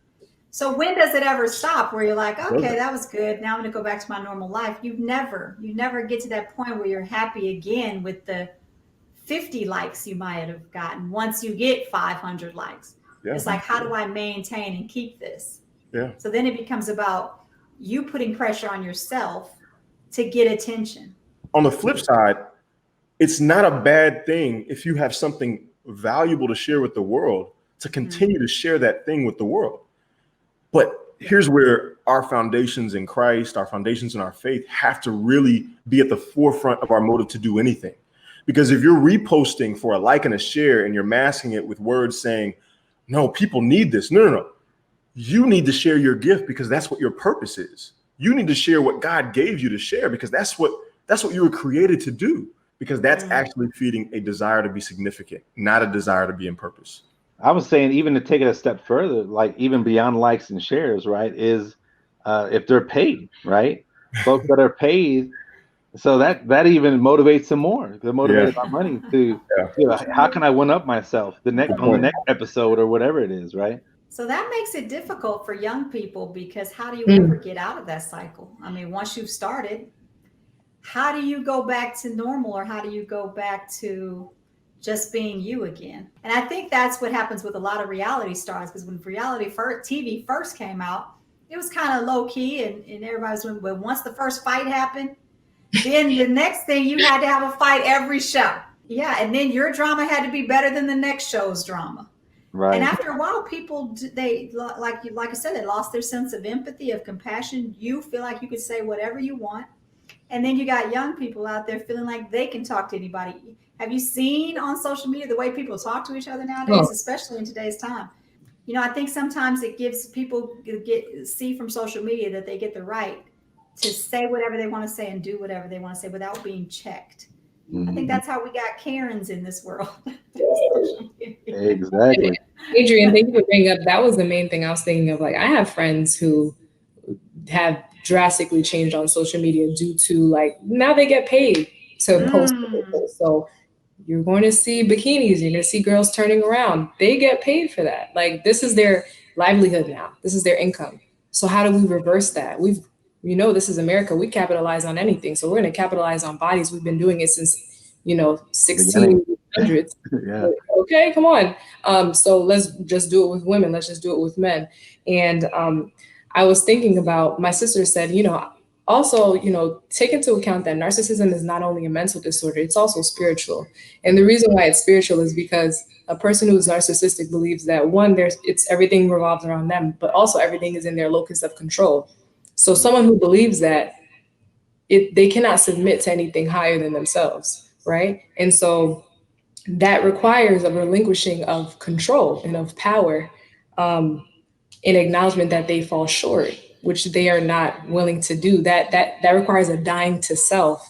So when does it ever stop where you're like, okay, that was good. Now I'm going to go back to my normal life. You never get to that point where you're happy again with the 50 likes you might have gotten once you get 500 likes. Yeah. It's like, how do I maintain and keep this? Yeah. So then it becomes about you putting pressure on yourself to get attention. On the flip side, it's not a bad thing if you have something valuable to share with the world to continue to share that thing with the world. But here's where our foundations in Christ, our foundations in our faith have to really be at the forefront of our motive to do anything. Because if you're reposting for a like and a share and you're masking it with words saying, no, people need this. No. You need to share your gift because that's what your purpose is. You need to share what God gave you to share because that's what you were created to do. Because that's actually feeding a desire to be significant, not a desire to be in purpose. I was saying, even to take it a step further, like even beyond likes and shares, right, is if they're paid, right? Folks that are paid, so that even motivates them more. They're motivated by money to, how can I one up myself on the next episode or whatever it is, right? So that makes it difficult for young people because how do you ever get out of that cycle? I mean, once you've started, how do you go back to normal, or how do you go back to just being you again? And I think that's what happens with a lot of reality stars, because when reality TV first came out, it was kind of low key and everybody was doing, but once the first fight happened, then the next thing you had to have a fight every show. Yeah. And then your drama had to be better than the next show's drama. Right. And after a while, people, they, like I said, they lost their sense of empathy, of compassion. You feel like you could say whatever you want. And then you got young people out there feeling like they can talk to anybody. Have you seen on social media the way people talk to each other nowadays, especially in today's time? I think sometimes it gives people see from social media that they get the right to say whatever they want to say and do whatever they want to say without being checked. I think that's how we got Karens in this world. Exactly. Adrian, thank you for bringing up. That was the main thing I was thinking of. Like, I have friends who have drastically changed on social media due to now they get paid to post. So you're going to see bikinis, you're going to see girls turning around. They get paid for that. Like, this is their livelihood now. This is their income. So how do we reverse that? This is America. We capitalize on anything. So we're going to capitalize on bodies. We've been doing it since, 1600s. Yeah. Okay, come on. So let's just do it with women. Let's just do it with men. And I was thinking about, my sister said, Also, take into account that narcissism is not only a mental disorder, it's also spiritual. And the reason why it's spiritual is because a person who's narcissistic believes that it's everything revolves around them, but also everything is in their locus of control. So someone who believes that they cannot submit to anything higher than themselves, right? And so that requires a relinquishing of control and of power, in acknowledgement that they fall short, which they are not willing to do. That requires a dying to self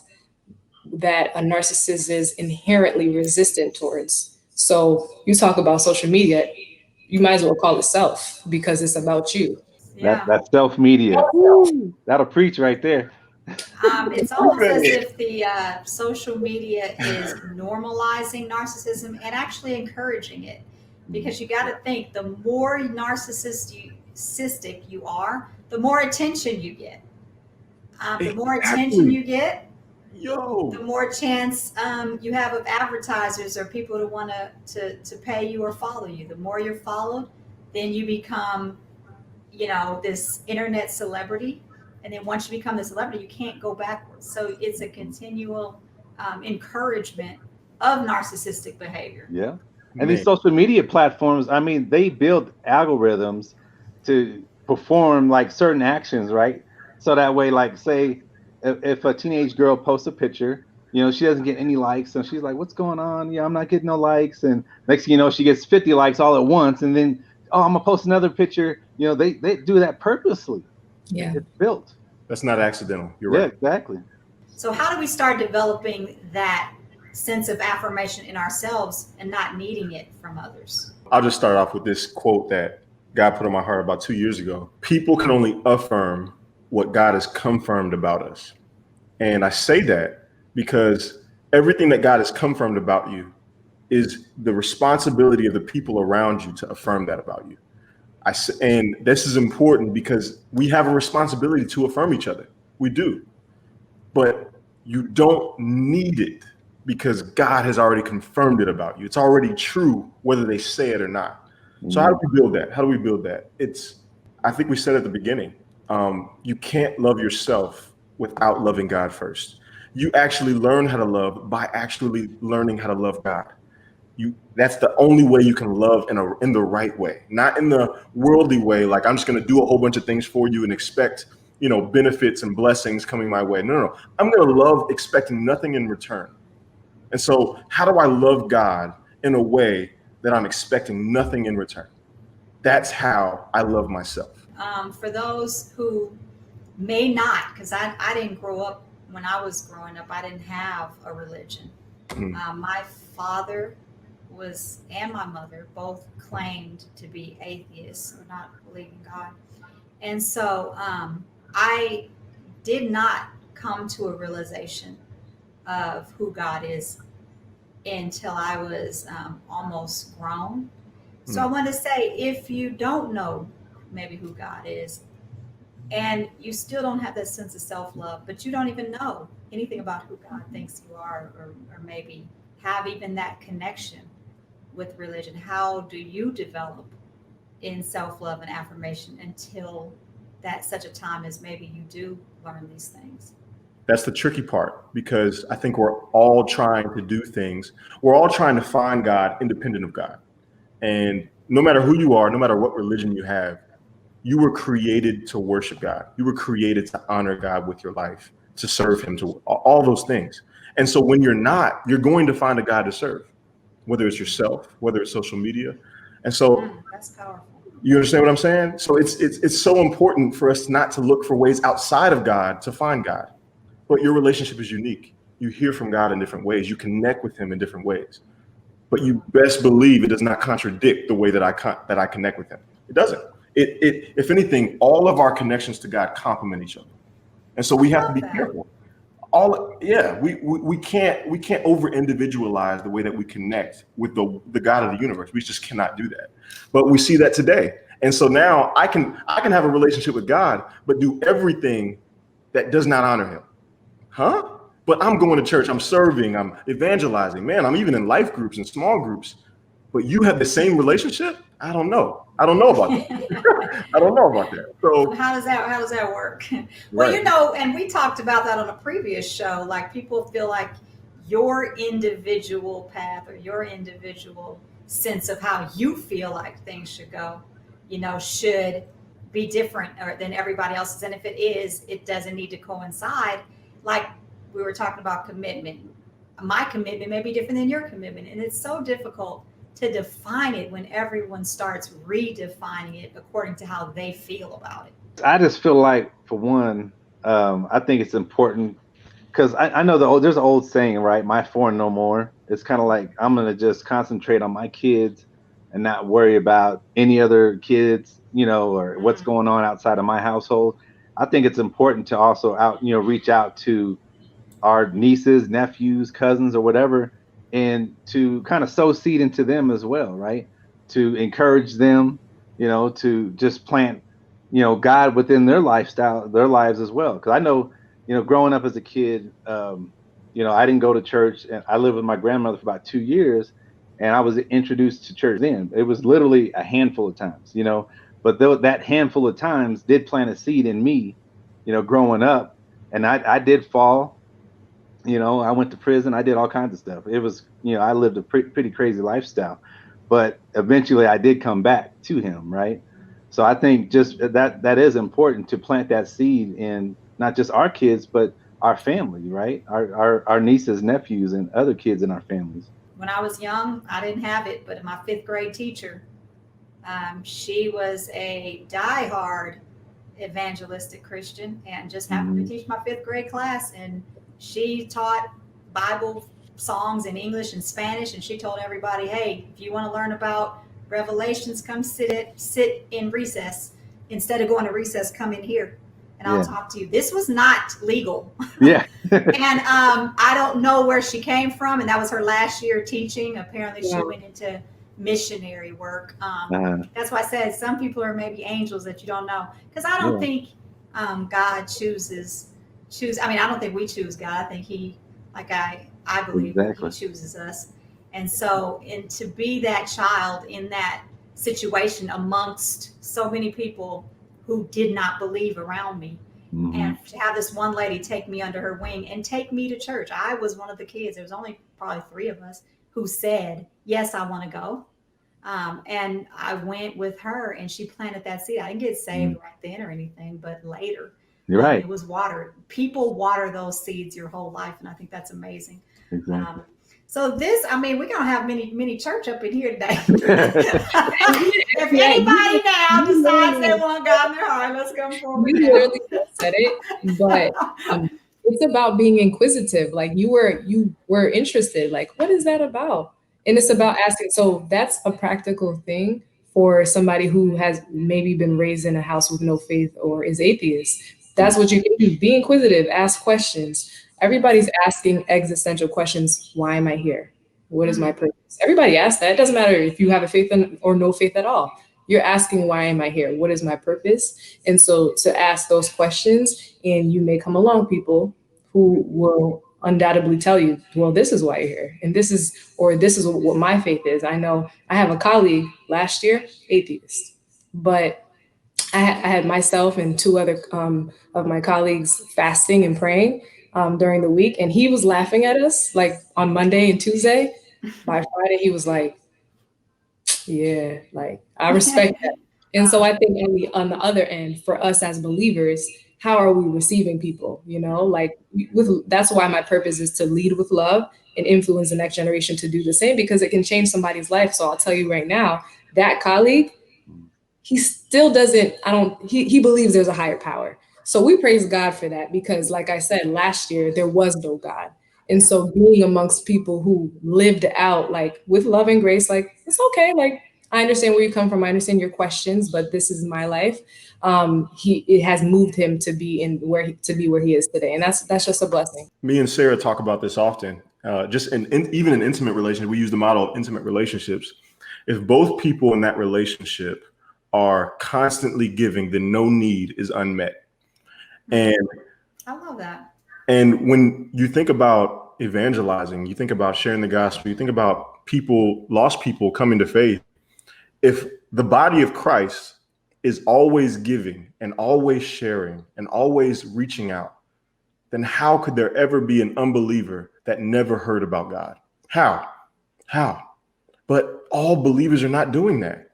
that a narcissist is inherently resistant towards. So you talk about social media, you might as well call it self, because it's about you. Yeah. That's self media. That'll preach right there. It's almost as if the social media is normalizing narcissism and actually encouraging it, because you got to think, the more narcissistic you are, the more attention you get. The more attention you get, the more chance you have of advertisers or people to want to pay you or follow you. The more you're followed, then you become, this internet celebrity. And then once you become the celebrity, you can't go backwards. So it's a continual encouragement of narcissistic behavior. Yeah. And these social media platforms, I mean, they build algorithms to perform like certain actions, right? So that way, like, say, if a teenage girl posts a picture, she doesn't get any likes. And she's like, what's going on? Yeah, I'm not getting no likes. And next thing you know, she gets 50 likes all at once. And then, I'm going to post another picture. They do that purposely. Yeah. It's built. That's not accidental. You're right. Yeah, exactly. So how do we start developing that sense of affirmation in ourselves and not needing it from others? I'll just start off with this quote that God put on my heart about 2 years ago. People can only affirm what God has confirmed about us. And I say that because everything that God has confirmed about you is the responsibility of the people around you to affirm that about you. And this is important because we have a responsibility to affirm each other. We do. But you don't need it because God has already confirmed it about you. It's already true, whether they say it or not. So how do we build that? How do we build that? I think we said at the beginning, you can't love yourself without loving God first. You actually learn how to love by actually learning how to love God. That's the only way you can love in the right way, not in the worldly way. Like, I'm just going to do a whole bunch of things for you and expect, benefits and blessings coming my way. No. I'm going to love expecting nothing in return. And so how do I love God in a way that I'm expecting nothing in return? That's how I love myself. For those who may not, because I didn't grow up, when I was growing up, I didn't have a religion. My father and my mother both claimed to be atheists or not believe in God. And so I did not come to a realization of who God is until I was almost grown. So I want to say, if you don't know maybe who God is, and you still don't have that sense of self-love, but you don't even know anything about who God thinks you are, or maybe have even that connection with religion, how do you develop in self-love and affirmation until that such a time as maybe you do learn these things? That's the tricky part, because I think we're all trying to do things. We're all trying to find God independent of God. And no matter who you are, no matter what religion you have, you were created to worship God. You were created to honor God with your life, to serve him, to all those things. And so when you're not, you're going to find a God to serve, whether it's yourself, whether it's social media. And so that's powerful. You understand what I'm saying? So it's so important for us not to look for ways outside of God to find God. But your relationship is unique. You hear from God in different ways. You connect with him in different ways. But you best believe it does not contradict the way that I connect with him. It doesn't. If anything, all of our connections to God complement each other. And so we have to be careful. We can't over individualize the way that we connect with the God of the universe. We just cannot do that. But we see that today. And so now I can have a relationship with God, but do everything that does not honor him. But I'm going to church, I'm serving, I'm evangelizing. Man, I'm even in life groups and small groups. But you have the same relationship? I don't know about that. I don't know about that. So how does that work? Well, right. and we talked about that on a previous show. Like, people feel like your individual path or your individual sense of how you feel like things should go, should be different than everybody else's. And if it is, it doesn't need to coincide. Like we were talking about commitment. My commitment may be different than your commitment. And it's so difficult to define it when everyone starts redefining it according to how they feel about it. I just feel like, for one, I think it's important because I know there's an old saying, right? My four and no more. It's kind of like, I'm going to just concentrate on my kids and not worry about any other kids, or what's going on outside of my household. I think it's important to also reach out to our nieces, nephews, cousins, or whatever, and to kind of sow seed into them as well, right? To encourage them, to just plant, God within their lifestyle, their lives as well. Because I know, growing up as a kid, I didn't go to church, and I lived with my grandmother for about 2 years, and I was introduced to church then. It was literally a handful of times, but that handful of times did plant a seed in me, growing up. And I did fall. I went to prison. I did all kinds of stuff. It was, I lived a pretty crazy lifestyle, but eventually I did come back to him, right? So I think just that is important, to plant that seed in not just our kids, but our family, right? Our nieces, nephews, and other kids in our families. When I was young, I didn't have it, but my 5th grade teacher, she was a diehard evangelistic Christian and just happened to teach my 5th grade class. And she taught Bible songs in English and Spanish. And she told everybody, hey, if you want to learn about Revelations, come sit in recess. Instead of going to recess, come in here and I'll talk to you. This was not legal. Yeah. And I don't know where she came from. And that was her last year teaching. Apparently she went into missionary work. That's why I said some people are maybe angels that you don't know. Because I don't think God chooses. I mean, I don't think we choose God. I think he, like I believe he chooses us. And so, and to be that child in that situation amongst so many people who did not believe around me, and to have this one lady take me under her wing and take me to church. I was one of the kids. There was only probably 3 of us who said, yes, I want to go. And I went with her, and she planted that seed. I didn't get saved right then or anything, but later. You're right. It was watered. People water those seeds your whole life, and I think that's amazing. Exactly. So this, I mean, we're gonna have mini church up in here today. If anybody now decides they want God in their heart, let's come forward. You literally said it, but it's about being inquisitive. Like you were interested. Like, what is that about? And it's about asking. So that's a practical thing for somebody who has maybe been raised in a house with no faith or is atheist. That's what you can do. Be inquisitive, ask questions. Everybody's asking existential questions. Why am I here? What is my purpose? Everybody asks that. It doesn't matter if you have a faith or no faith at all. You're asking, why am I here? What is my purpose? And so to ask those questions, and you may come along people who will undoubtedly tell you, well, this is why you're here. And this is what my faith is. I know I have a colleague last year, atheist, but I had myself and 2 other of my colleagues fasting and praying during the week. And he was laughing at us like on Monday and Tuesday. By Friday, he was like, yeah, like I respect that. And so I think on the other end, for us as believers, how are we receiving people? Like that's why my purpose is to lead with love and influence the next generation to do the same, because it can change somebody's life. So I'll tell you right now, that colleague, he still doesn't, he believes there's a higher power. So we praise God for that, because like I said, last year, there was no God. And so being amongst people who lived out like with love and grace, like, it's okay. Like, I understand where you come from. I understand your questions, but this is my life. It has moved him to be where he is today. And that's just a blessing. Me and Sarah talk about this often. Just even in intimate relationships, we use the model of intimate relationships. If both people in that relationship are constantly giving, then no need is unmet. And I love that. And when you think about evangelizing, you think about sharing the gospel, you think about lost people coming to faith, if the body of Christ is always giving and always sharing and always reaching out, then how could there ever be an unbeliever that never heard about God? How? But all believers are not doing that.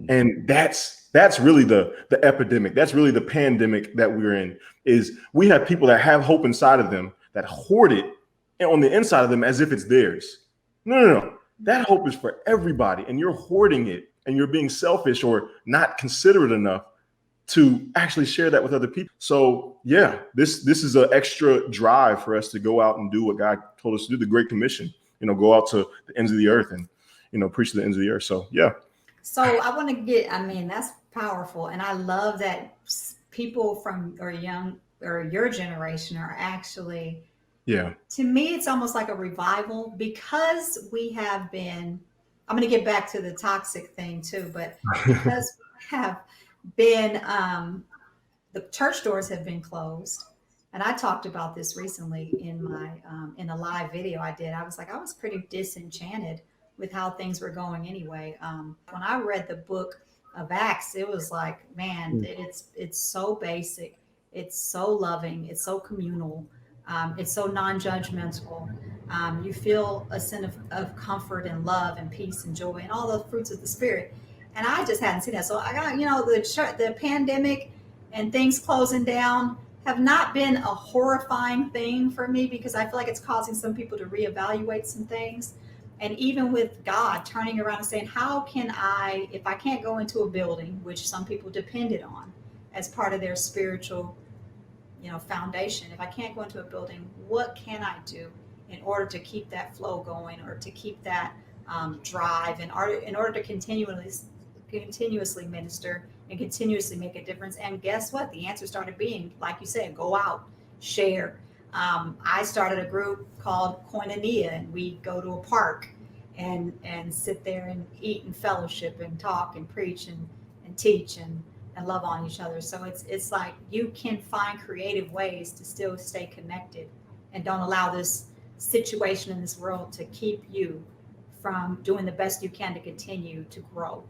And that's really the epidemic. That's really the pandemic that we're in, is we have people that have hope inside of them that hoard it on the inside of them as if it's theirs. No. That hope is for everybody, and you're hoarding it, and you're being selfish or not considerate enough to actually share that with other people. So yeah, this is an extra drive for us to go out and do what God told us to do, the Great Commission, go out to the ends of the earth and, preach to the ends of the earth. So yeah. So I want to that's powerful. And I love that people from your generation are actually, to me, it's almost like a revival, because we have been, I'm going to get back to the toxic thing too, but because we have been, the church doors have been closed. And I talked about this recently in my, in a live video I did. I was pretty disenchanted with how things were going anyway. When I read the book of Acts, it was like, man, it's so basic. It's so loving. It's so communal. It's so non-judgmental. You feel a sense of comfort and love and peace and joy and all the fruits of the Spirit. And I just hadn't seen that. So I got, the pandemic and things closing down have not been a horrifying thing for me, because I feel like it's causing some people to reevaluate some things. And even with God turning around and saying, how can I, if I can't go into a building, which some people depended on as part of their spiritual, foundation, if I can't go into a building, what can I do in order to keep that flow going, or to keep that drive, in order to continuously minister and continuously make a difference? And guess what? The answer started being, like you said, go out, share. I started a group called Koinonia, and we go to a park and sit there and eat and fellowship and talk and preach and teach and love on each other. So it's like you can find creative ways to still stay connected, and don't allow this situation in this world to keep you from doing the best you can to continue to grow.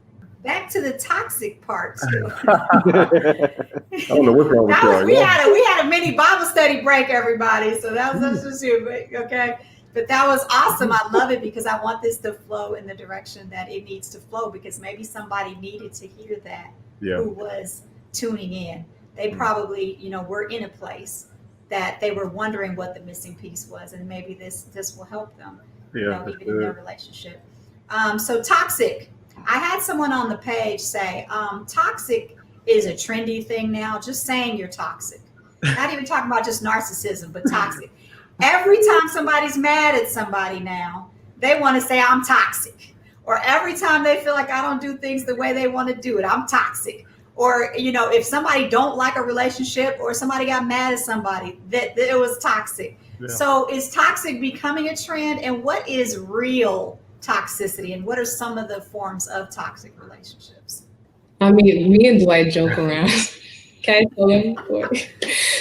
Back to the toxic part too. I don't know what's wrong with you. We had a mini Bible study break, everybody. So that's just you, okay? But that was awesome. I love it, because I want this to flow in the direction that it needs to flow, because maybe somebody needed to hear that, who was tuning in. They probably, were in a place that they were wondering what the missing piece was, and maybe this will help them, even in their relationship. So toxic. I had someone on the page say, toxic is a trendy thing now. Just saying you're toxic. Not even talking about just narcissism, but toxic. Every time somebody's mad at somebody now, they want to say I'm toxic. Or every time they feel like I don't do things the way they want to do it, I'm toxic. Or, if somebody don't like a relationship, or somebody got mad at somebody, that it was toxic. Yeah. So is toxic becoming a trend? And what is real toxicity, and what are some of the forms of toxic relationships? I mean, me and Dwight joke around. Can I tell him?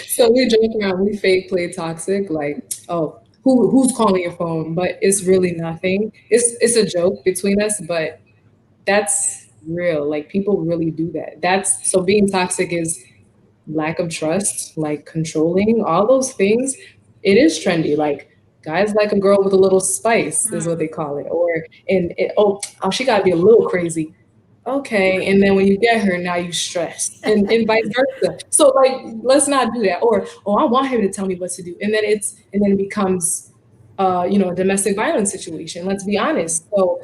So we joke around, we fake play toxic, like, oh, who's calling your phone? But it's really nothing. It's a joke between us, but that's real. Like, people really do that. So being toxic is lack of trust, like controlling, all those things. It is trendy. Like, guys like a girl with a little spice is what they call it. Or she got to be a little crazy. Okay. And then when you get her, now you stress, and vice versa. So like, let's not do that. Or, I want him to tell me what to do. And then it becomes, a domestic violence situation. Let's be honest. So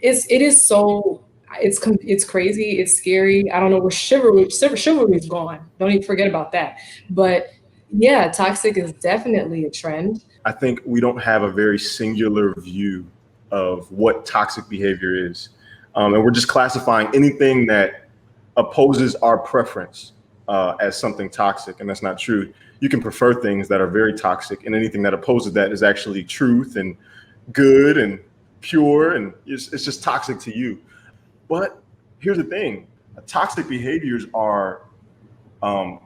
it's crazy. It's scary. I don't know where chivalry's gone. Don't even forget about that. But yeah, toxic is definitely a trend. I think we don't have a very singular view of what toxic behavior is. And we're just classifying anything that opposes our preference as something toxic. And that's not true. You can prefer things that are very toxic, and anything that opposes that is actually truth and good and pure. And it's just toxic to you. But here's the thing. Toxic behaviors are,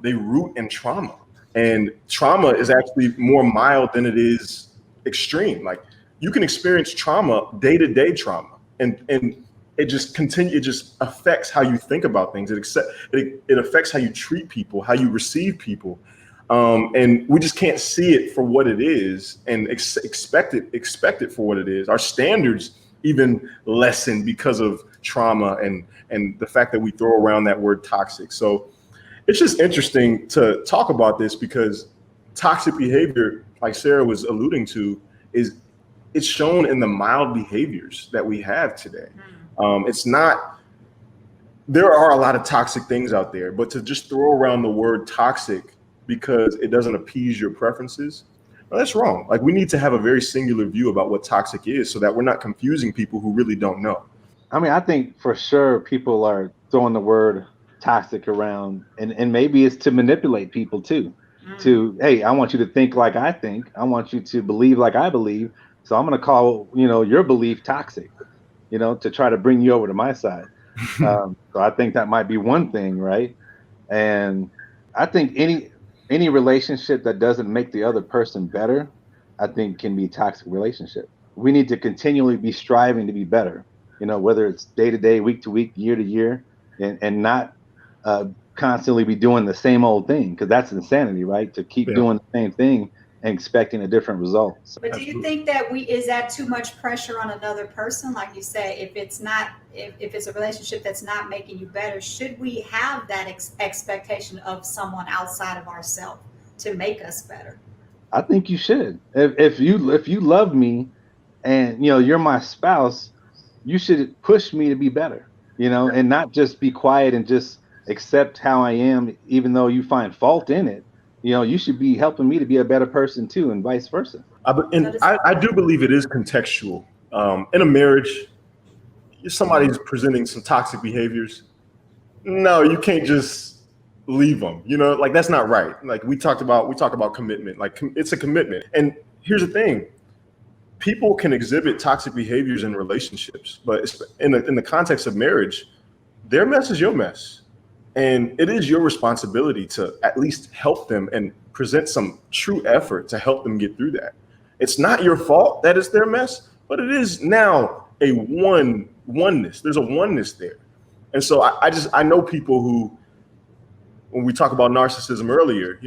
they root in trauma. And trauma is actually more mild than it is extreme. Like, you can experience trauma, day-to-day trauma. And it just affects how you think about things. It affects how you treat people, how you receive people. And we just can't see it for what it is and expect it for what it is. Our standards even lessen because of trauma and the fact that we throw around that word toxic. So it's just interesting to talk about this, because toxic behavior, like Sarah was alluding to, it's shown in the mild behaviors that we have today. There are a lot of toxic things out there, but to just throw around the word toxic because it doesn't appease your preferences, well, that's wrong. Like, we need to have a very singular view about what toxic is so that we're not confusing people who really don't know. I mean, I think for sure people are throwing the word toxic around, and maybe it's to manipulate people too. To, hey, I want you to think like I think. I want you to believe like I believe. So I'm going to call, your belief toxic, to try to bring you over to my side. So I think that might be one thing, right? And I think any relationship that doesn't make the other person better, I think can be a toxic relationship. We need to continually be striving to be better, whether it's day to day, week to week, year to year, and not constantly be doing the same old thing, because that's insanity, right? To keep doing the same thing and expecting a different result. But do you think that is that too much pressure on another person? Like you say, if it's a relationship that's not making you better, should we have that expectation of someone outside of ourselves to make us better? I think you should. If you love me and you're my spouse, you should push me to be better, and not just be quiet and just accept how I am, even though you find fault in it. You should be helping me to be a better person too, and vice versa. I do believe it is contextual. In a marriage, if somebody's presenting some toxic behaviors, no, you can't just leave them. Like, that's not right. Like, we talk about commitment. Like, it's a commitment. And here's the thing: people can exhibit toxic behaviors in relationships, but in the context of marriage, their mess is your mess. And it is your responsibility to at least help them and present some true effort to help them get through that. It's not your fault that it's their mess, but it is now a oneness. There's a oneness there. And so I know people who, when we talk about narcissism earlier,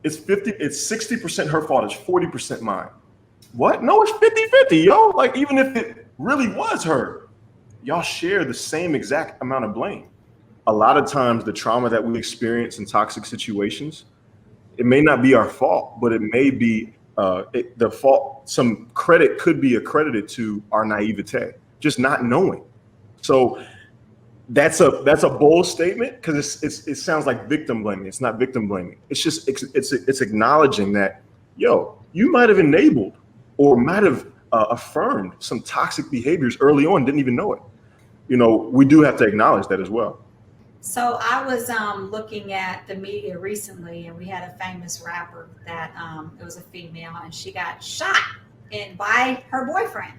it's 60% her fault, it's 40% mine. What? No, it's 50-50, yo. Like, even if it really was her, y'all share the same exact amount of blame. A lot of times the trauma that we experience in toxic situations, it may not be our fault, but it may be the fault. Some credit could be accredited to our naivete, just not knowing. So that's a bold statement, because it sounds like victim blaming. It's not victim blaming. It's just it's acknowledging that, yo, you might have enabled or might have affirmed some toxic behaviors early on, didn't even know it. We do have to acknowledge that as well. So I was looking at the media recently, and we had a famous rapper that it was a female, and she got shot by her boyfriend.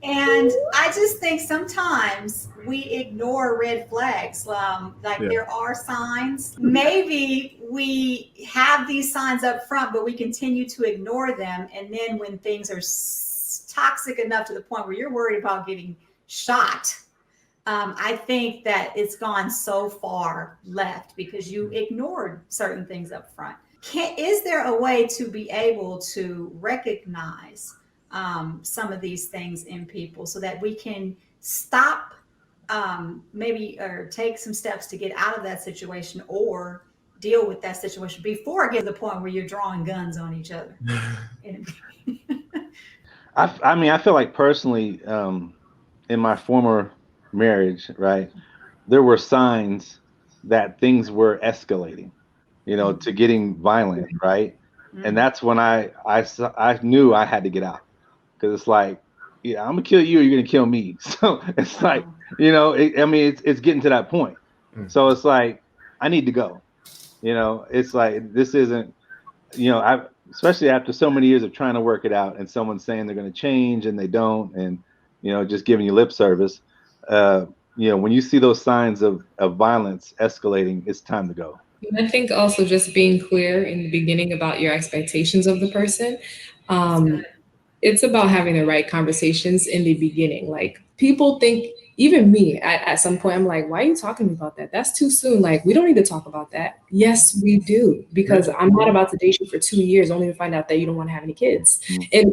And I just think sometimes we ignore red flags. There are signs. Maybe we have these signs up front, but we continue to ignore them. And then when things are toxic enough to the point where you're worried about getting shot, I think that it's gone so far left because you ignored certain things up front. Is there a way to be able to recognize some of these things in people so that we can stop or take some steps to get out of that situation or deal with that situation before it gets to the point where you're drawing guns on each other? I feel like personally, in my former marriage, right, there were signs that things were escalating, to getting violent, right? Mm-hmm. And that's when I knew I had to get out, because it's like, yeah, I'm gonna kill you or you're gonna kill me. So it's like, it's getting to that point. Mm-hmm. So it's like, I need to go. It's like, this isn't, especially after so many years of trying to work it out, and someone saying they're going to change and they don't, and just giving you lip service. When you see those signs of violence escalating, it's time to go. And I think also just being clear in the beginning about your expectations of the person. It's about having the right conversations in the beginning. Like people think, even me, at some point, I'm like, why are you talking to me about that? That's too soon. Like, we don't need to talk about that. Yes, we do, because I'm not about to date you for 2 years only to find out that you don't want to have any kids. And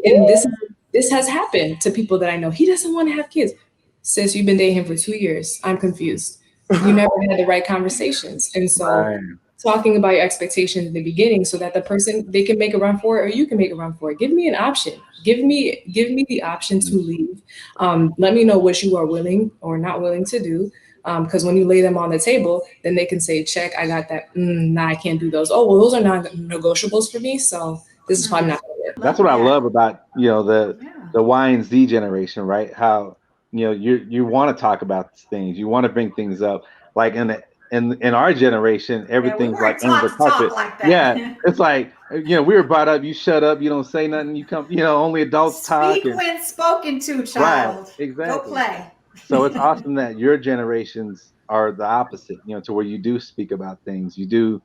this has happened to people that I know. He doesn't want to have kids. Sis, you've been dating him for 2 years. I'm confused. You never had the right conversations. And so Right. talking about your expectations in the beginning so that the person, they can make a run for it or you can make a run for it. Give me an option. Give me the option to leave. Let me know what you are willing or not willing to do. Because when you lay them on the table, then they can say, check, I got that. Nah, I can't do those. Oh, well, those are non-negotiables for me. So this is probably not going to work. That's what I love about, the Y and Z generation, right? How, you want to talk about things, you want to bring things up. Like in our generation, everything's like under the carpet. Like that. Yeah, it's like, we were brought up, you shut up, you don't say nothing, you come, only adults talk. Speak when spoken to, child. Right, exactly. Go play. So it's awesome that your generations are the opposite, to where you do speak about things, you do,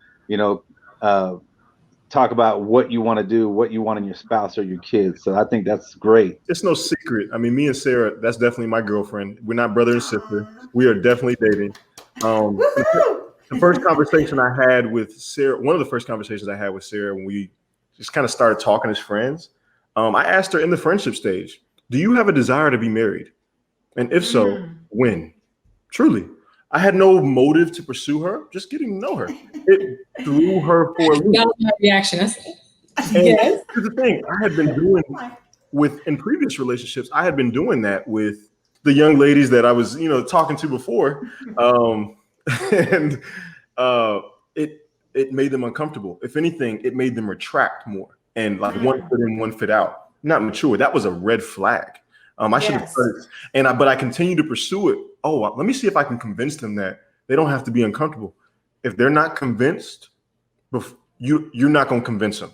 talk about what you want to do, what you want in your spouse or your kids. So I think that's great. It's no secret. I mean, me and Sarah, that's definitely my girlfriend. We're not brother and sister. We are definitely dating. The first conversation I had with Sarah, one of the first conversations I had with Sarah when we just kind of started talking as friends, I asked her in the friendship stage, do you have a desire to be married? And if so, when? Truly. I had no motive to pursue her, just getting to know her. It threw her for a loop. That was my reaction. Yes. Here's the thing, I had been doing in previous relationships, I had been doing that with the young ladies that I was, talking to before. And it made them uncomfortable. If anything, it made them retract more. And like one foot in, one foot out. Not mature. That was a red flag. I should have started, but I continue to pursue it. Oh, let me see if I can convince them that they don't have to be uncomfortable. If they're not convinced, you're not going to convince them.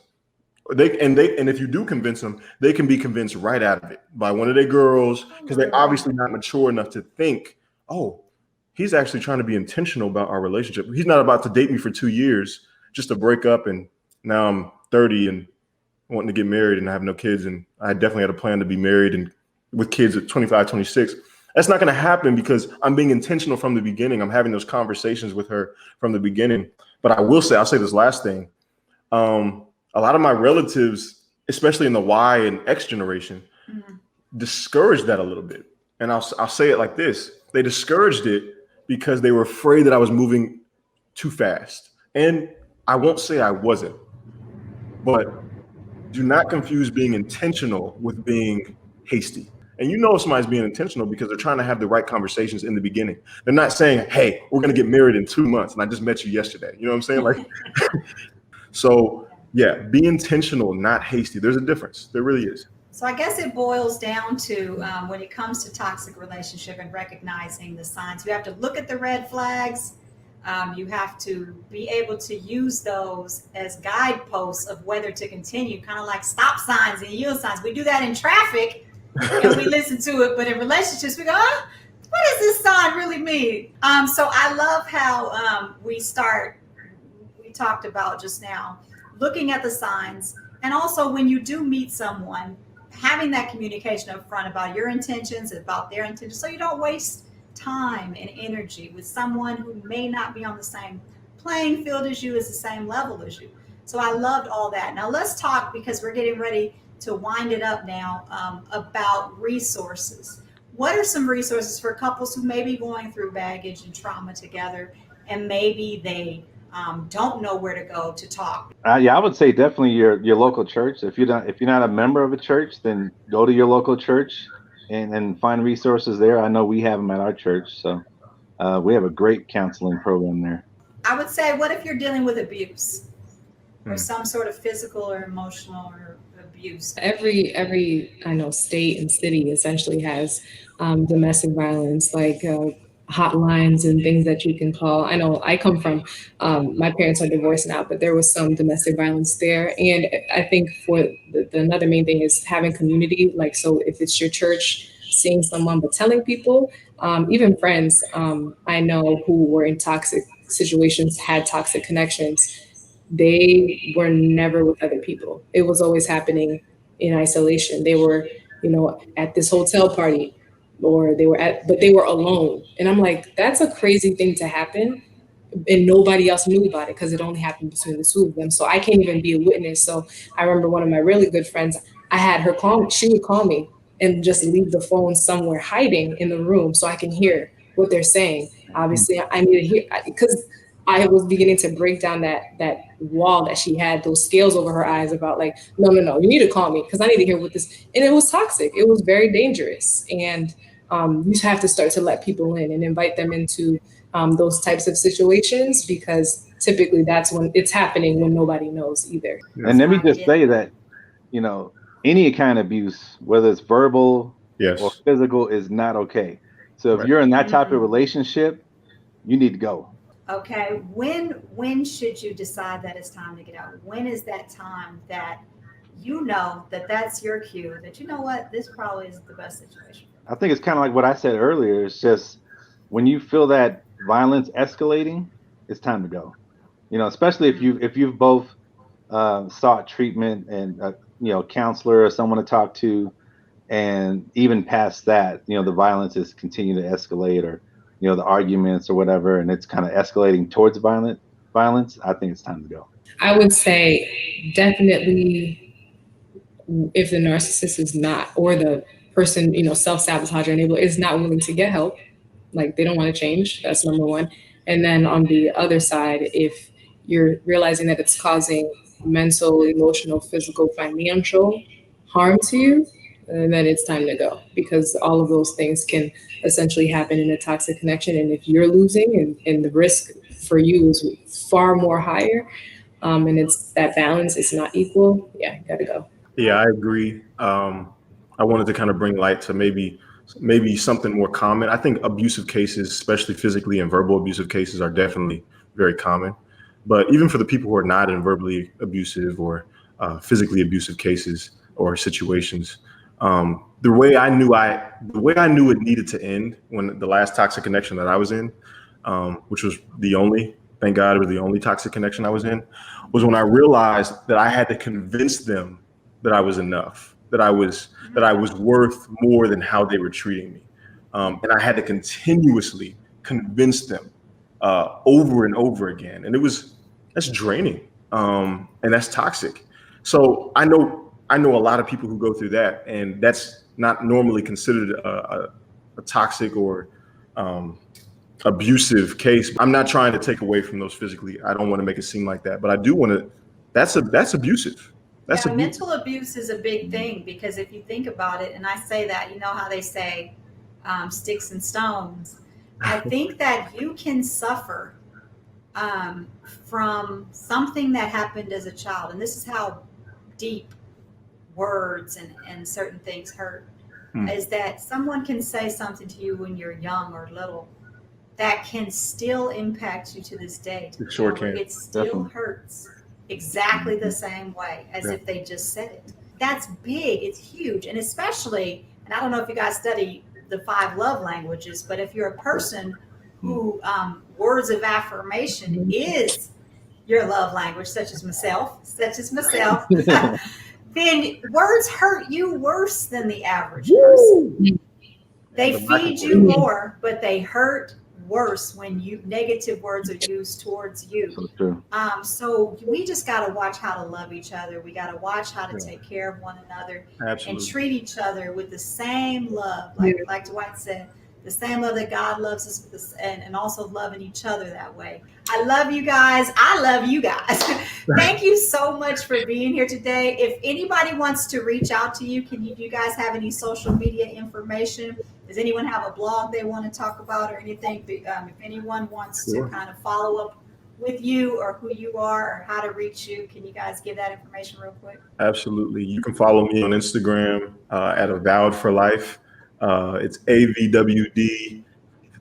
And if you do convince them, they can be convinced right out of it by one of their girls, because they're obviously not mature enough to think, oh, he's actually trying to be intentional about our relationship. He's not about to date me for 2 years just to break up, and now I'm 30 and wanting to get married and I have no kids, and I definitely had a plan to be married and with kids at 25, 26. That's not going to happen because I'm being intentional from the beginning. I'm having those conversations with her from the beginning. But I'll say this last thing. A lot of my relatives, especially in the Y and X generation, discouraged that a little bit. And I'll say it like this. They discouraged it because they were afraid that I was moving too fast. And I won't say I wasn't, but do not confuse being intentional with being hasty. And if somebody's being intentional because they're trying to have the right conversations in the beginning. They're not saying, hey, we're going to get married in 2 months and I just met you yesterday. You know what I'm saying? Like, so yeah, be intentional, not hasty. There's a difference. There really is. So I guess it boils down to when it comes to toxic relationship and recognizing the signs, you have to look at the red flags. You have to be able to use those as guideposts of whether to continue, kind of like stop signs and yield signs. We do that in traffic. And we listen to it, but in relationships, we go, what does this sign really mean? So I love how we talked about just now, looking at the signs. And also when you do meet someone, having that communication up front about your intentions, about their intentions, so you don't waste time and energy with someone who may not be on the same playing field as you, is the same level as you. So I loved all that. Now let's talk, because we're getting ready to wind it up now, about resources. What are some resources for couples who may be going through baggage and trauma together, and maybe they don't know where to go to talk? I would say definitely your local church. If you're not a member of a church, then go to your local church and find resources there. I know we have them at our church, so we have a great counseling program there. I would say, what if you're dealing with abuse or some sort of physical or emotional or abuse? Every state and city essentially has domestic violence, like hotlines and things that you can call. I know I come from, my parents are divorced now, but there was some domestic violence there. And I think another main thing is having community. Like, so if it's your church, seeing someone, but telling people, even friends, I know who were in toxic situations, had toxic connections. They were never with other people. It was always happening in isolation. They were, at this hotel party, or but they were alone. And I'm like, that's a crazy thing to happen. And nobody else knew about it because it only happened between the two of them. So I can't even be a witness. So I remember one of my really good friends, I had her call, she would call me and just leave the phone somewhere hiding in the room so I can hear what they're saying. Obviously, I need to hear, because I was beginning to break down that wall that she had, those scales over her eyes about like, no, you need to call me because I need to hear what this, and it was toxic. It was very dangerous. And you have to start to let people in and invite them into those types of situations, because typically that's when it's happening when nobody knows either. And let me just say that, any kind of abuse, whether it's verbal or physical, is not okay. So if you're in that type of relationship, you need to go. Okay. When should you decide that it's time to get out? When is that time that that's your cue, that you know what, this probably isn't the best situation? I think it's kind of like what I said earlier. It's just when you feel that violence escalating, it's time to go. Especially if you've both sought treatment and counselor or someone to talk to, and even past that, the violence is continuing to escalate, or the arguments or whatever, and it's kind of escalating towards violence. I think it's time to go. I would say definitely, if the narcissist is not, or the person, self-sabotage or enabler is not willing to get help, like they don't want to change, that's number one. And then on the other side, if you're realizing that it's causing mental, emotional, physical, financial harm to you, then it's time to go, because all of those things can essentially happen in a toxic connection. And if you're losing and the risk for you is far more higher, and it's that balance, it's not equal, you gotta go. Yeah, I agree. I wanted to kind of bring light to maybe something more common. I think abusive cases, especially physically and verbal abusive cases, are definitely very common. But even for the people who are not in verbally abusive or physically abusive cases or situations, the way I knew it needed to end, when the last toxic connection that I was in, which was thank God it was the only toxic connection I was in, was when I realized that I had to convince them that I was enough, that I was worth more than how they were treating me. And I had to continuously convince them over and over again. And that's draining. And that's toxic. So I know a lot of people who go through that, and that's not normally considered a toxic or abusive case. I'm not trying to take away from those physically. I don't want to make it seem like that, but I do want to. That's abusive. That's abusive. Mental abuse is a big thing, because if you think about it, and I say that, how they say sticks and stones. I think that you can suffer from something that happened as a child, and this is how deep words and certain things hurt, is that someone can say something to you when you're young or little that can still impact you to this day. It sure can. It still hurts exactly the same way as if they just said it. That's big. It's huge. And especially, and I don't know if you guys study the 5 love languages, but if you're a person who words of affirmation is your love language, such as myself, then words hurt you worse than the average person. They feed you more, but they hurt worse when negative words are used towards you. So we just got to watch how to love each other. We got to watch how to take care of one another. Absolutely. And treat each other with the same love, like Dwight said, the same love that God loves us with, and also loving each other that way. I love you guys. I love you guys. Thank you so much for being here today. If anybody wants to reach out to you, you guys have any social media information? Does anyone have a blog they want to talk about or anything? If anyone wants to kind of follow up with you, or who you are, or how to reach you, can you guys give that information real quick? Absolutely. You can follow me on Instagram at Avowed for Life. It's AVWD,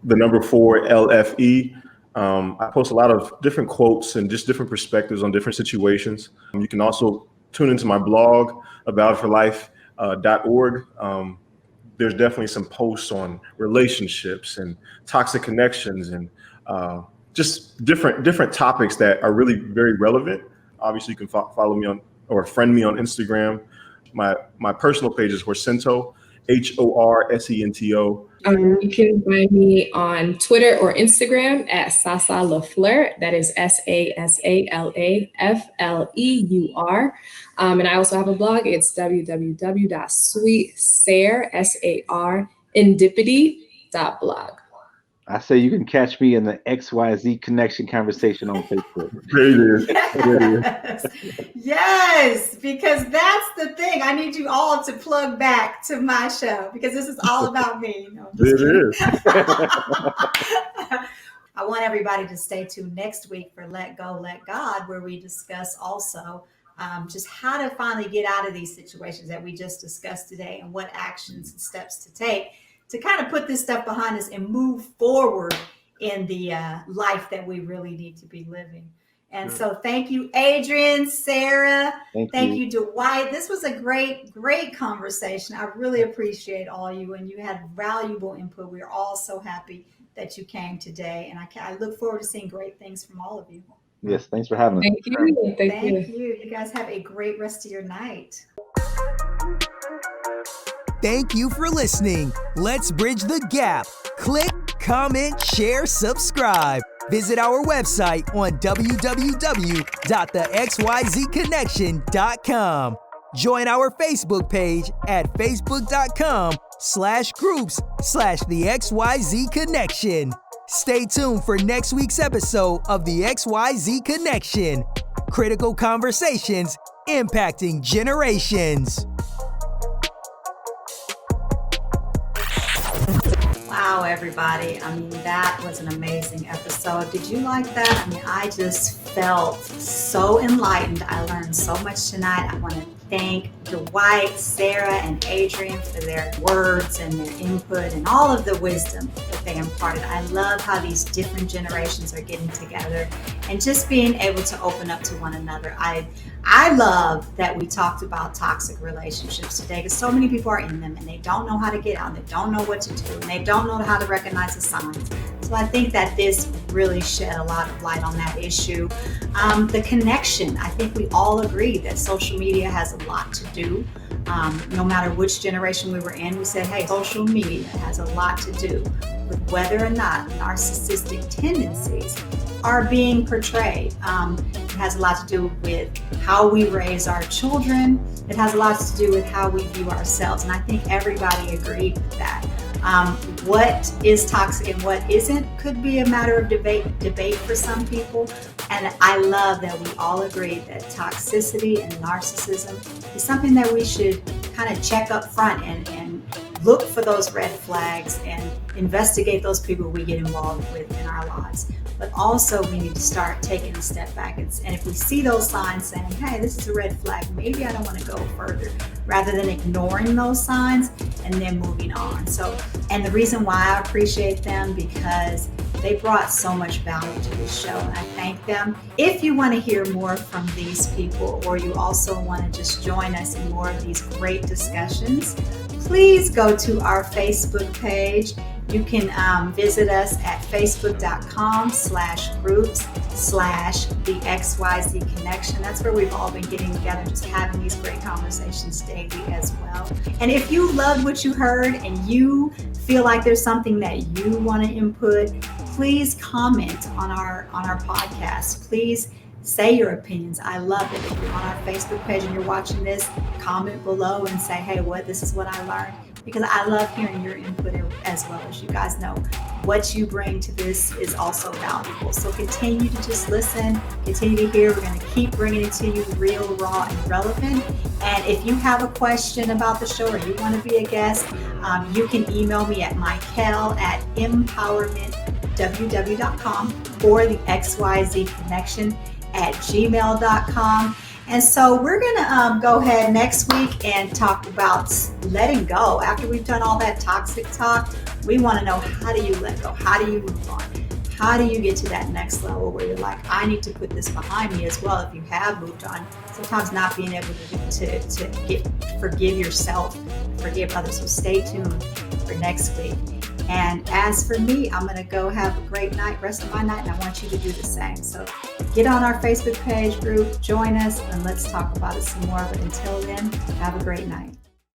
the number 4 LFE. I post a lot of different quotes and just different perspectives on different situations. You can also tune into my blog, avowedforlife.org. There's definitely some posts on relationships and toxic connections and just different topics that are really very relevant. Obviously, you can follow me on or friend me on Instagram. My personal page is Horsento, HORSENTO. You can find me on Twitter or Instagram at Sasa LaFleur. That is SASALAFLEUR. And I also have a blog. It's www.sweetsarindipity.blog. I say you can catch me in the XYZ Connection conversation on Facebook. There it is. Yes. Yes, because that's the thing. I need you all to plug back to my show because this is all about me. No, It is. I want everybody to stay tuned next week for Let Go, Let God, where we discuss also just how to finally get out of these situations that we just discussed today and what actions and steps to take to kind of put this stuff behind us and move forward in the life that we really need to be living. And so thank you, Adrian, Sarah. Thank you, Dwight. This was a great conversation. I really appreciate all you, and you had valuable input. We're all so happy that you came today. And I look forward to seeing great things from all of you. Yes, thanks for having us. Thank you. Thank you. You guys have a great rest of your night. Thank you for listening. Let's bridge the gap. Click, comment, share, subscribe. Visit our website on www.thexyzconnection.com. Join our Facebook page at facebook.com/groups/the XYZ Connection. Stay tuned for next week's episode of the XYZ Connection. Critical conversations impacting generations. Wow, everybody. I mean, that was an amazing episode. Did you like that? I mean, I just felt so enlightened. I learned so much tonight. I want to thank Dwight, Sarah, and Adrian for their words and their input and all of the wisdom that they imparted. I love how these different generations are getting together and just being able to open up to one another. I love that we talked about toxic relationships today because so many people are in them and they don't know how to get out, and they don't know what to do, and they don't know how to recognize the signs. So I think that this really shed a lot of light on that issue. The connection, I think we all agree that social media has a lot to do. No matter which generation we were in, we said, hey, social media has a lot to do with whether or not narcissistic tendencies are being portrayed. It has a lot to do with how we raise our children. It has a lot to do with how we view ourselves. And I think everybody agreed with that. What is toxic and what isn't could be a matter of debate for some people. And I love that we all agree that toxicity and narcissism is something that we should kind of check up front and look for those red flags and investigate those people we get involved with in our lives. But also we need to start taking a step back. And if we see those signs saying, hey, this is a red flag, maybe I don't want to go further, rather than ignoring those signs and then moving on. So, and the reason why I appreciate them, because they brought so much value to this show, and I thank them. If you want to hear more from these people, or you also want to just join us in more of these great discussions, please go to our Facebook page. You can visit us at facebook.com/groups/the XYZ Connection. That's where we've all been getting together, just having these great conversations daily as well. And if you loved what you heard and you feel like there's something that you want to input, please comment on our podcast. Please say your opinions. I love it. If you're on our Facebook page and you're watching this, comment below and say, hey, this is what I learned. Because I love hearing your input as well. As you guys know, what you bring to this is also valuable. So continue to just listen, continue to hear. We're going to keep bringing it to you real, raw, and relevant. And if you have a question about the show or you want to be a guest, you can email me at mykel@empowermentww.com or the XYZ Connection @gmail.com. And so we're going to go ahead next week and talk about letting go. After we've done all that toxic talk, we want to know, how do you let go? How do you move on? How do you get to that next level where you're like, I need to put this behind me as well? If you have moved on, sometimes not being able to forgive yourself, forgive others. So stay tuned for next week. And as for me, I'm going to go have a great night, rest of my night, and I want you to do the same. So get on our Facebook page group, join us, and let's talk about it some more. But until then, have a great night.